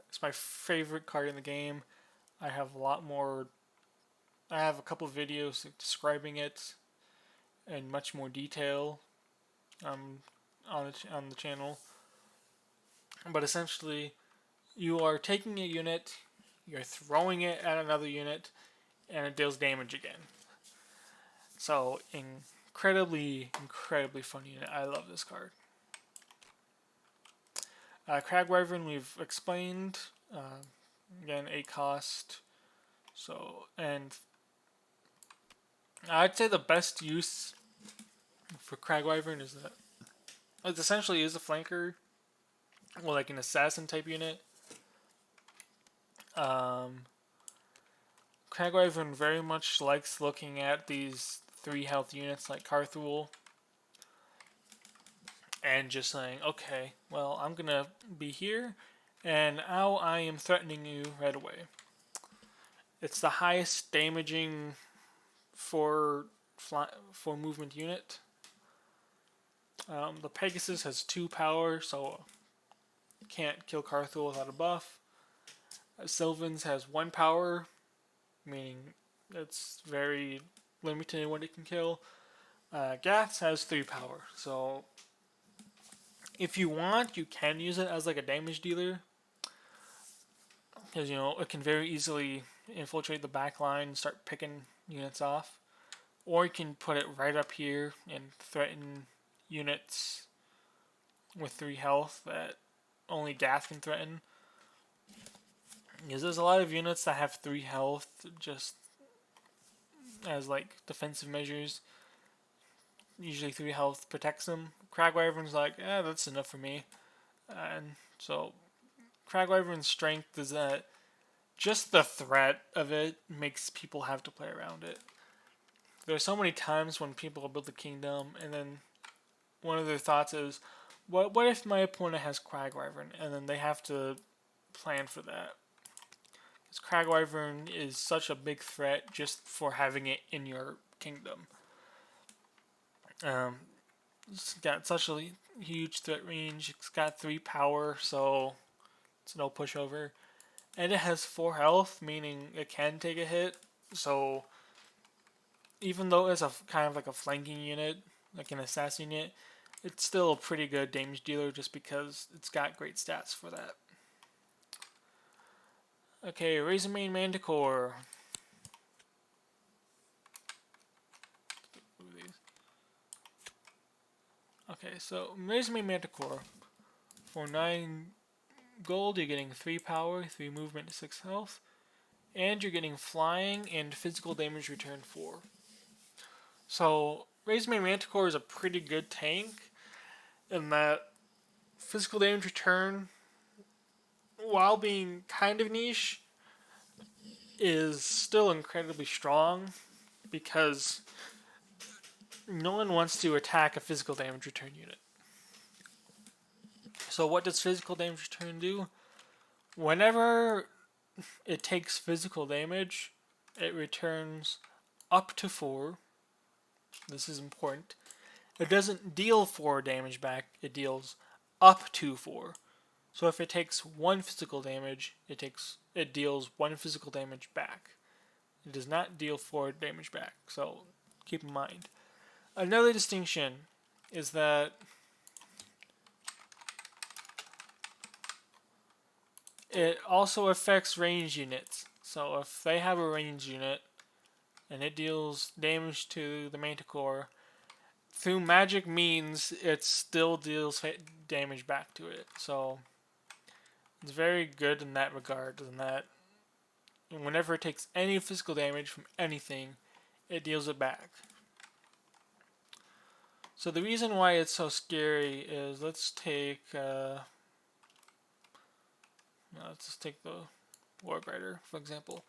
It's my favorite card in the game. I have a couple of videos describing it in much more detail on the channel. But essentially, you are taking a unit, you're throwing it at another unit, and it deals damage again. So, incredibly fun unit. I love this card. Crag Wyvern we've explained. Again, 8 cost. So, and I'd say the best use for Crag Wyvern is that it essentially is a flanker, or like an assassin type unit. Crag Wyvern very much likes looking at these 3 health units like Carthul and just saying, okay, well, I'm gonna be here, and now I am threatening you right away. It's the highest damaging for movement unit. The Pegasus has 2 power, so can't kill Carthul without a buff. Sylvan's has 1 power, meaning it's very limited in what it can kill. Gath's has 3 power, so if you want, you can use it as like a damage dealer, because it can very easily infiltrate the back line and start picking units off. Or you can put it right up here and threaten units with 3 health that only Gath can threaten. Because there's a lot of units that have 3 health just as like defensive measures. Usually 3 health protects them. Crag Wyvern's like, that's enough for me. And so Crag Wyvern's strength is that just the threat of it makes people have to play around it. There are so many times when people build the kingdom and then one of their thoughts is, what if my opponent has Crag Wyvern? And then they have to plan for that. Because Crag Wyvern is such a big threat just for having it in your kingdom. It's got such a huge threat range. It's got 3 power, so it's no pushover. And it has 4 health, meaning it can take a hit. So even though it's a kind of like a flanking unit, like an assassin unit, it's still a pretty good damage dealer just because it's got great stats for that. Okay, Razormane Manticore. Okay, so Razormane Manticore. For 9 gold, you're getting 3 power, 3 movement, 6 health. And you're getting flying and physical damage return 4. So Razormane Manticore is a pretty good tank in that physical damage return, while being kind of niche, is still incredibly strong because no one wants to attack a physical damage return unit. So what does physical damage return do? Whenever it takes physical damage, it returns up to 4. This is important. It doesn't deal 4 damage back, it deals up to 4. So if it takes 1 physical damage, it deals 1 physical damage back. It does not deal 4 damage back. So keep in mind. Another distinction is that it also affects range units. So if they have a range unit and it deals damage to the Manticore, through magic means it still deals damage back to it. So it's very good in that regard, in that whenever it takes any physical damage from anything, it deals it back. So the reason why it's so scary is let's just take the Warg Rider for example.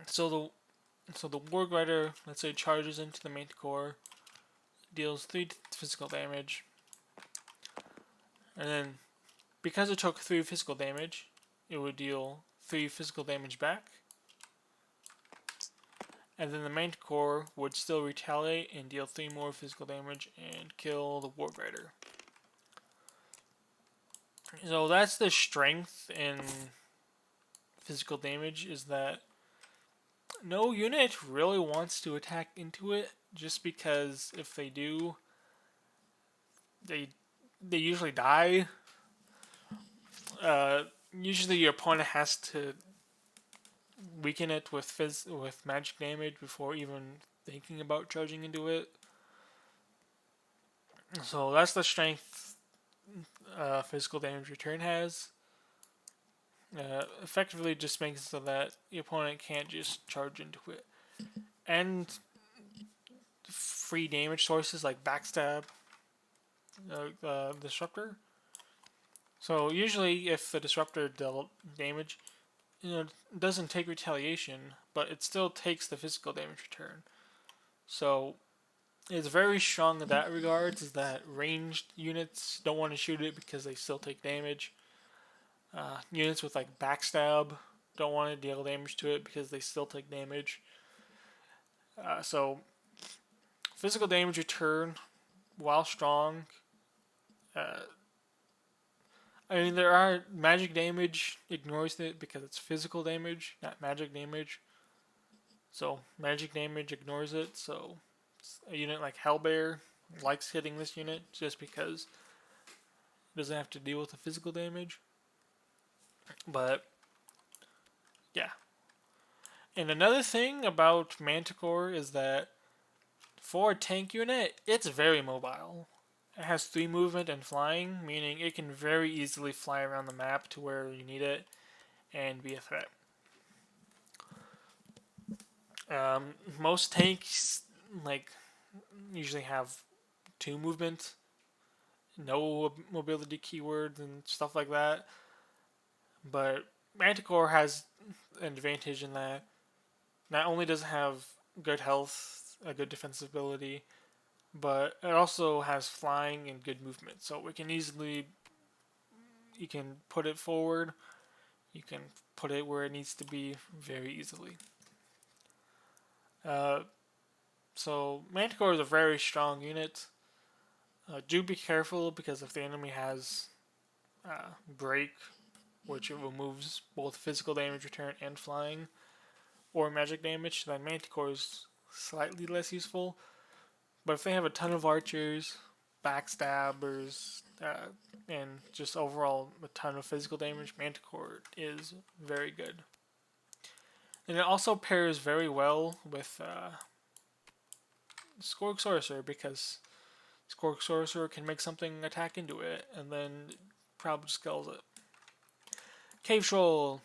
So the Warg Rider, let's say, charges into the Manticore, deals 3 physical damage, and then because it took 3 physical damage, it would deal 3 physical damage back, and then the Manticore would still retaliate and deal 3 more physical damage and kill the Warg Rider. So that's the strength in physical damage, is that no unit really wants to attack into it, just because if they do, they usually die. Usually your opponent has to weaken it with magic damage before even thinking about charging into it. So that's the strength physical damage return has. Effectively just makes it so that the opponent can't just charge into it. And free damage sources like backstab, disruptor. So usually if the disruptor dealt damage, it doesn't take retaliation, but it still takes the physical damage return. So it's very strong in that regards, is that ranged units don't want to shoot it because they still take damage. Units with like backstab don't want to deal damage to it because they still take damage. So physical damage return, while strong, I mean, there are magic damage ignores it because it's physical damage, not magic damage. So magic damage ignores it. So a unit like Hellbear likes hitting this unit just because it doesn't have to deal with the physical damage. But yeah. And another thing about Manticore is that for a tank unit, it's very mobile. It has 3 movement and flying, meaning it can very easily fly around the map to where you need it and be a threat. Most tanks usually have 2 movement, no mobility keywords and stuff like that. But Manticore has an advantage in that not only does it have good health, a good defensive ability, but it also has flying and good movement. So we can easily, you can put it forward, you can put it where it needs to be very easily. So Manticore is a very strong unit. Do be careful, because if the enemy has break, which it removes both physical damage return and flying, or magic damage, then Manticore is slightly less useful. But if they have a ton of archers, backstabbers, and just overall a ton of physical damage, Manticore is very good. And it also pairs very well with Skorg Sorcerer, because Skorg Sorcerer can make something attack into it, and then probably just kills it. Cave Troll.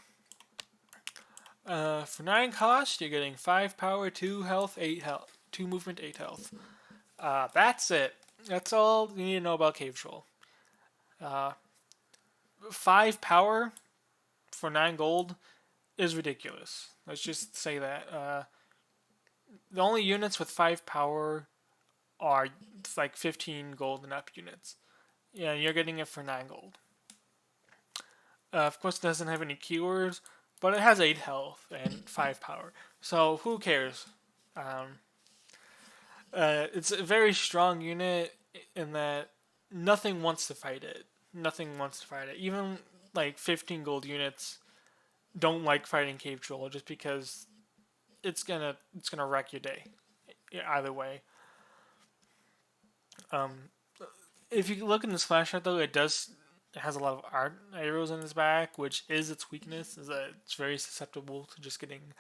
For 9 cost, you're getting 5 power, 2 health, 8 health, 2 movement, 8 health. That's it. That's all you need to know about Cave Troll. Uh, 5 power for 9 gold is ridiculous. Let's just say that. The only units with 5 power are like 15 gold and up units. Yeah, you're getting it for 9 gold. Of course, it doesn't have any keywords, but it has 8 health and 5 power. So who cares? Um, it's a very strong unit in that nothing wants to fight it. Nothing wants to fight it. Even like 15 gold units don't like fighting Cave Troll just because it's gonna wreck your day. Either way. Um, if you look in the splash shot though, it has a lot of arrows in its back, which is its weakness. Is that it's very susceptible to just getting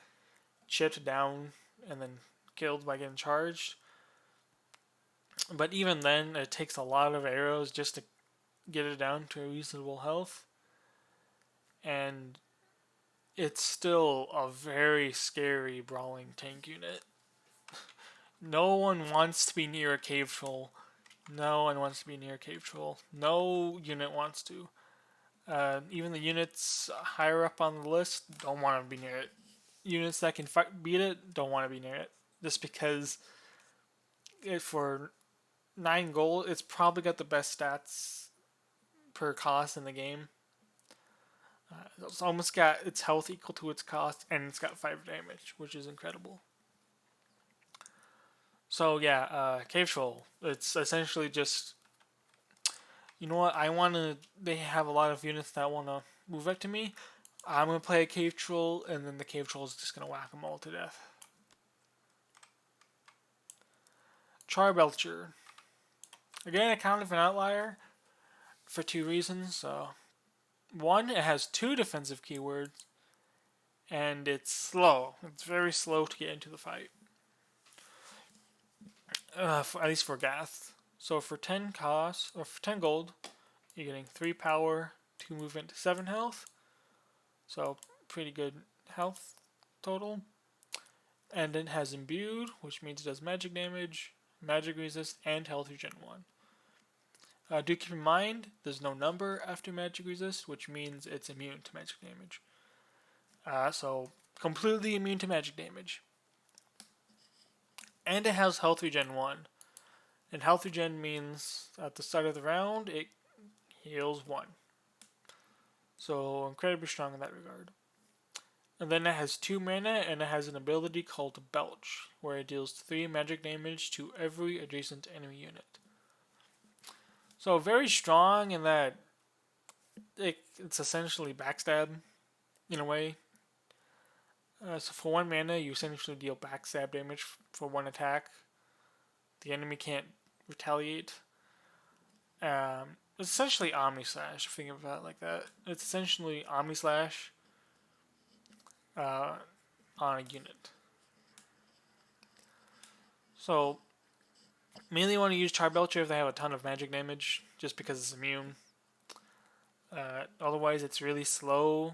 chipped down and then killed by getting charged. But even then, it takes a lot of arrows just to get it down to a reasonable health, and it's still a very scary brawling tank unit. No one wants to be near a cave troll. No one wants to be near a cave troll. No unit wants to. Even the units higher up on the list don't want to be near it. Units that can beat it don't want to be near it. Just because for 9 gold, it's probably got the best stats per cost in the game. It's almost got its health equal to its cost, and it's got 5 damage, which is incredible. So yeah, Cave Troll. It's essentially just, you know what, they have a lot of units that want to move up to me. I'm going to play a Cave Troll, and then the Cave Troll is just going to whack them all to death. Charbelcher. Again, a kind of an outlier for 2 reasons. One, it has 2 defensive keywords, and it's slow. It's very slow to get into the fight. At least for Gath. So for 10 cost, or for 10 gold, you're getting 3 power, 2 movement, 7 health. So pretty good health total. And it has imbued, which means it does magic damage, magic resist, and health regen 1. Do keep in mind, there's no number after magic resist, which means it's immune to magic damage. So completely immune to magic damage. And it has health regen 1. And health regen means at the start of the round, it heals 1. So incredibly strong in that regard. And then it has 2 mana, and it has an ability called Belch, where it deals 3 magic damage to every adjacent enemy unit. So very strong in that it's essentially backstab, in a way. So for 1 mana, you essentially deal backstab damage for 1 attack. The enemy can't retaliate. It's essentially Omni Slash, if you think about it like that. It's essentially Omni Slash on a unit. So, mainly want to use Charbelcher if they have a ton of magic damage, just because it's immune. Otherwise, it's really slow.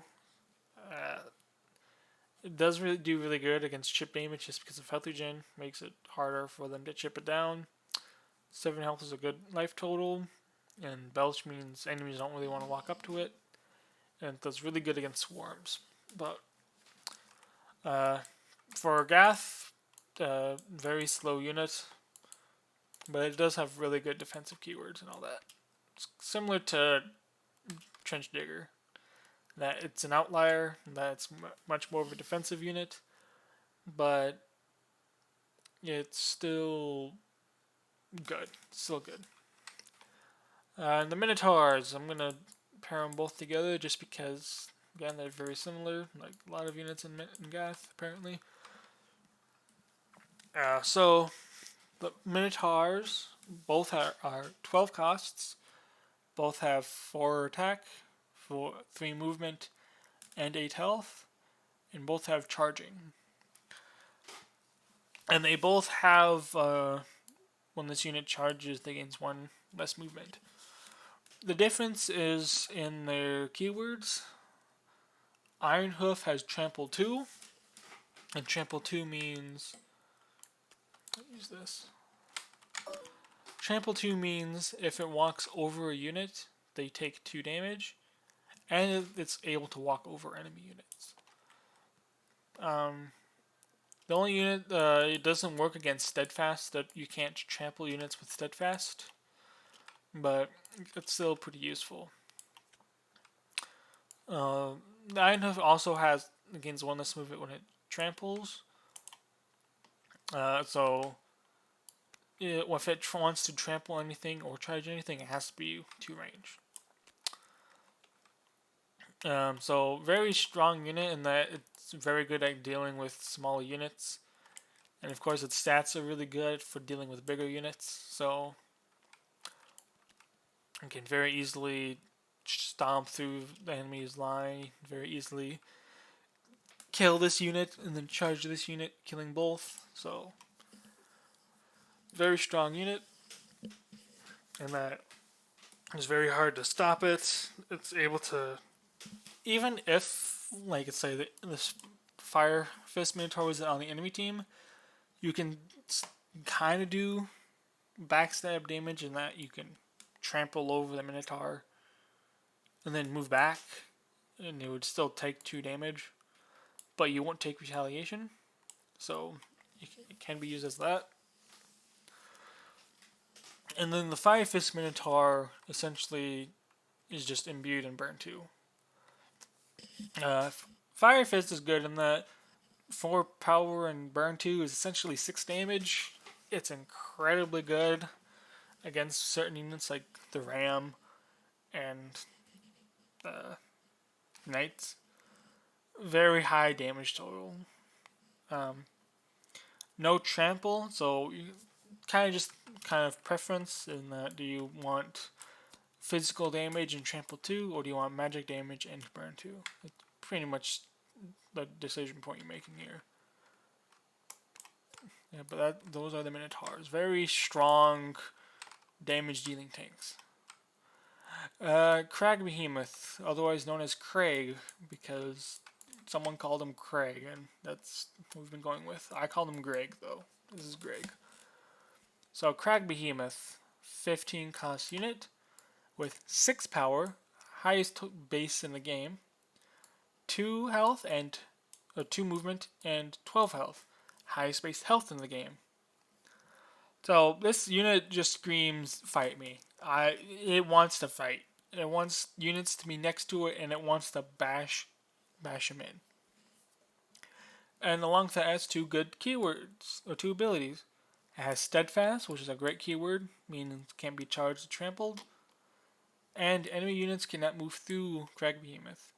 It does do really good against chip damage just because of health regen. Makes it harder for them to chip it down. 7 health is a good life total. And Belch means enemies don't really want to walk up to it. And it does really good against swarms. But for Gath, very slow unit. But it does have really good defensive keywords and all that. It's similar to Trench Digger. That it's an outlier, that it's much more of a defensive unit, but it's still good. Still good. And the Minotaurs, I'm going to pair them both together just because, again, they're very similar, like a lot of units in Gath, apparently. So, the Minotaurs both are 12 costs, both have 4 attack, 3 movement, and 8 health, and both have charging. And they both have, when this unit charges, they gain 1 less movement. The difference is in their keywords. Iron Hoof has Trample 2, and Trample 2 means Use this. Trample 2 means if it walks over a unit, they take 2 damage, and it's able to walk over enemy units. The only unit it doesn't work against Steadfast, that you can't trample units with Steadfast, but it's still pretty useful. The item also has gains one less movement when it tramples. So if it wants to trample anything or charge anything, it has to be to range. So very strong unit in that it's very good at dealing with smaller units, and of course its stats are really good for dealing with bigger units. So it can very easily stomp through the enemy's line, very easily kill this unit and then charge this unit, killing both. So very strong unit, and that it's very hard to stop it. It's able to, even if, like, let's say this Fire Fist Minotaur was on the enemy team, you can kind of do backstab damage in that you can trample over the Minotaur and then move back, and it would still take 2 damage, but you won't take retaliation, so it can be used as that. And then the Fire Fist Minotaur essentially is just imbued in Burn 2. Fire Fist is good in that 4 power and Burn 2 is essentially 6 damage. It's incredibly good against certain units like the Ram and the Knights. Very high damage total. No trample, so you kind of preference in that, do you want physical damage and trample 2, or do you want magic damage and burn 2? It's pretty much the decision point you're making here. Yeah, but those are the Minotaurs. Very strong damage dealing tanks. Crag Behemoth, otherwise known as Craig, because someone called him Craig, and that's what we've been going with. I called him Greg, though. This is Greg. So Crag Behemoth, 15 cost unit with 6 power, highest base in the game, 2 health and 2 movement, and 12 health, highest base health in the game. So this unit just screams, "Fight me!" It wants to fight. It wants units to be next to it, and it wants to bash them in. And along with that, it has 2 good keywords or 2 abilities. It has Steadfast, which is a great keyword, meaning it can't be charged or trampled, and enemy units cannot move through Crag Behemoth.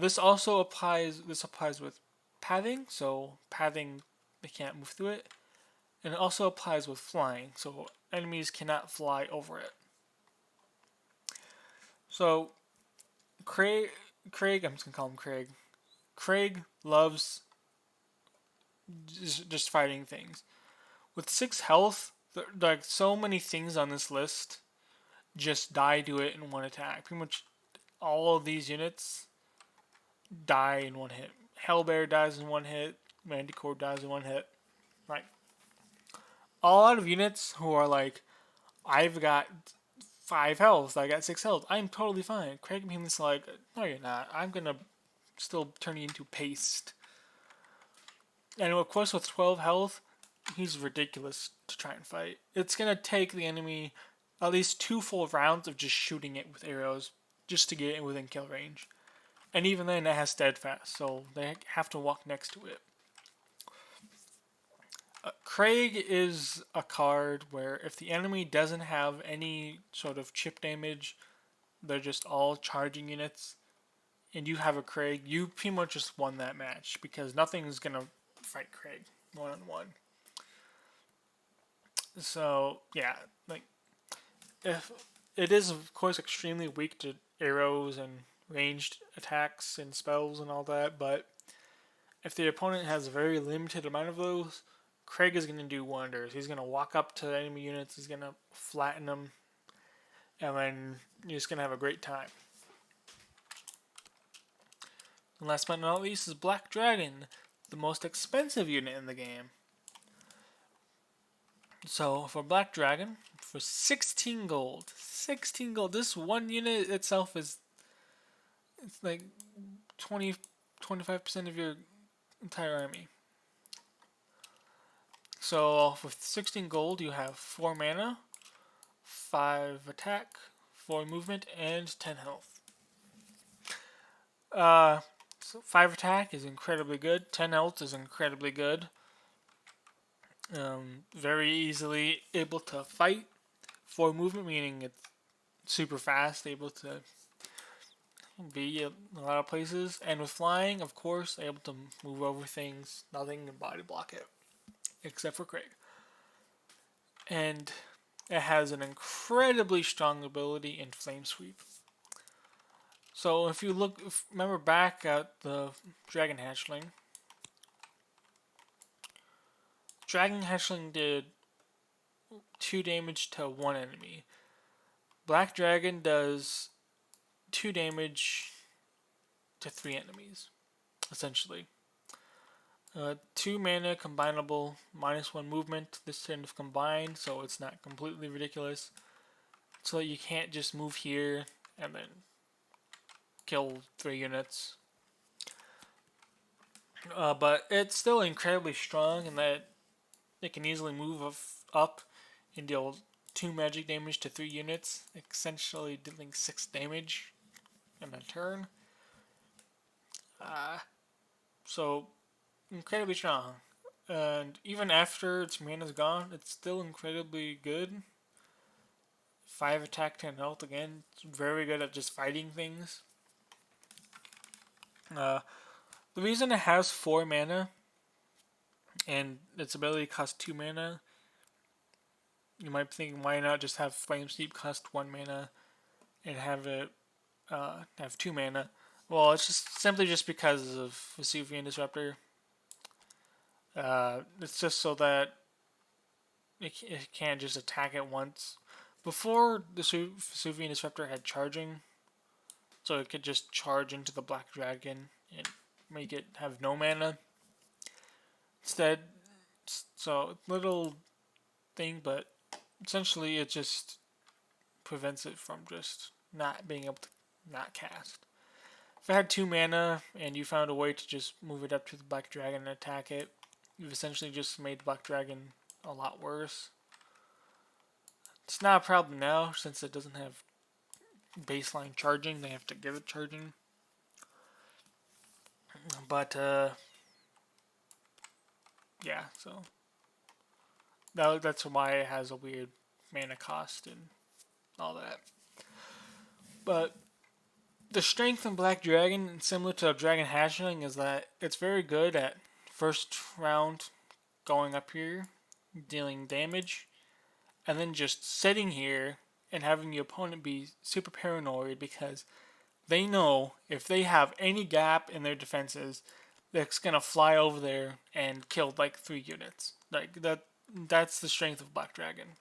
This also applies. This applies with pathing, so pathing they can't move through it, and it also applies with flying, so enemies cannot fly over it. So Craig, I'm just gonna call him Craig. Craig loves just fighting things. With 6 health, like so many things on this list just die to it in 1 attack. Pretty much all of these units die in 1 hit. Hellbear dies in 1 hit. Manticore dies in 1 hit. Like, a lot of units who are like, I've got 5 health, I got 6 health, I'm totally fine. Craig Behemoth's like, no you're not. I'm gonna still turn you into paste. And of course with 12 health, he's ridiculous to try and fight. It's gonna take the enemy at least 2 full rounds of just shooting it with arrows just to get it within kill range. And even then it has Steadfast, so they have to walk next to it. Craig is a card where if the enemy doesn't have any sort of chip damage, they're just all charging units, and you have a Craig, you pretty much just won that match, because nothing's going to fight Craig one-on-one. So, yeah, like, if it is, of course, extremely weak to arrows and ranged attacks and spells and all that, but if the opponent has a very limited amount of those, Craig is going to do wonders. He's going to walk up to enemy units, he's going to flatten them, and then you're just going to have a great time. And last but not least is Black Dragon, the most expensive unit in the game. So for Black Dragon, for 16 gold, 16 gold. This one unit itself is it's like 20, 25% of your entire army. So with 16 gold, you have 4 mana, 5 attack, 4 movement, and 10 health. So 5 attack is incredibly good. 10 health is incredibly good. Very easily able to fight. 4 movement, meaning it's super fast, able to be in a lot of places. And with flying, of course, able to move over things. Nothing can body block it, except for Craig. And it has an incredibly strong ability in Flame Sweep. So if you remember back at the Dragon Hatchling. Dragon Hatchling did 2 damage to 1 enemy. Black Dragon does 2 damage to 3 enemies, essentially. 2 mana combinable, -1 movement. This turn of combined, so it's not completely ridiculous. So you can't just move here and then kill 3 units. But it's still incredibly strong in that it can easily move up and deal 2 magic damage to 3 units, essentially dealing 6 damage in a turn. So incredibly strong. And even after its mana's gone, it's still incredibly good. 5 attack, 10 health again. It's very good at just fighting things. The reason it has 4 mana and its ability costs 2 mana, you might think, why not just have Flame Steep cost 1 mana and have it have 2 mana? Well, it's just simply just because of Vesuvian Disruptor. It's just so that it can't just attack at once. Before, the Vesuvian Disruptor had charging, so it could just charge into the Black Dragon and make it have no mana. Instead, so little thing, but essentially it just prevents it from just not being able to not cast. If it had 2 mana and you found a way to just move it up to the Black Dragon and attack it, you've essentially just made the Black Dragon a lot worse. It's not a problem now since it doesn't have baseline charging. They have to give it charging. But yeah, so that's why it has a weird mana cost and all that. But the strength in Black Dragon, similar to Dragon Hatchling, is that it's very good at first round going up here, dealing damage, and then just sitting here and having the opponent be super paranoid because they know if they have any gap in their defenses, that's gonna fly over there and kill like 3 units. Like that's the strength of Black Dragon.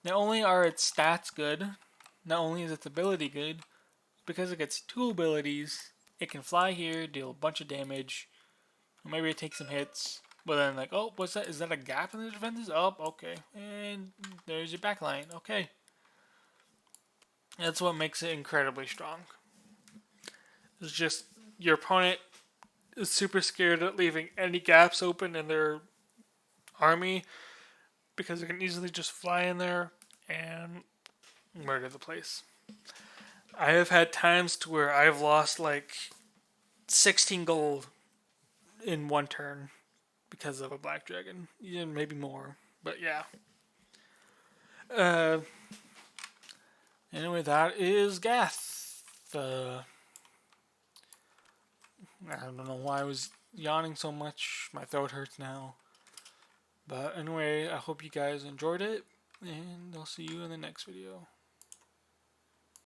Not only are its stats good, not only is its ability good, because it gets 2 abilities, it can fly here, deal a bunch of damage, or maybe it takes some hits, but then like, oh, what's that? Is that a gap in the defenses? Oh, okay. And there's your backline. Okay. That's what makes it incredibly strong. It's just your opponent is super scared of leaving any gaps open in their army because it can easily just fly in there and murder the place. I have had times to where I've lost like 16 gold in one turn because of a Black Dragon. Yeah, maybe more, but yeah. Uh, anyway, that is Gath. I don't know why I was yawning so much. My throat hurts now. But anyway, I hope you guys enjoyed it, and I'll see you in the next video.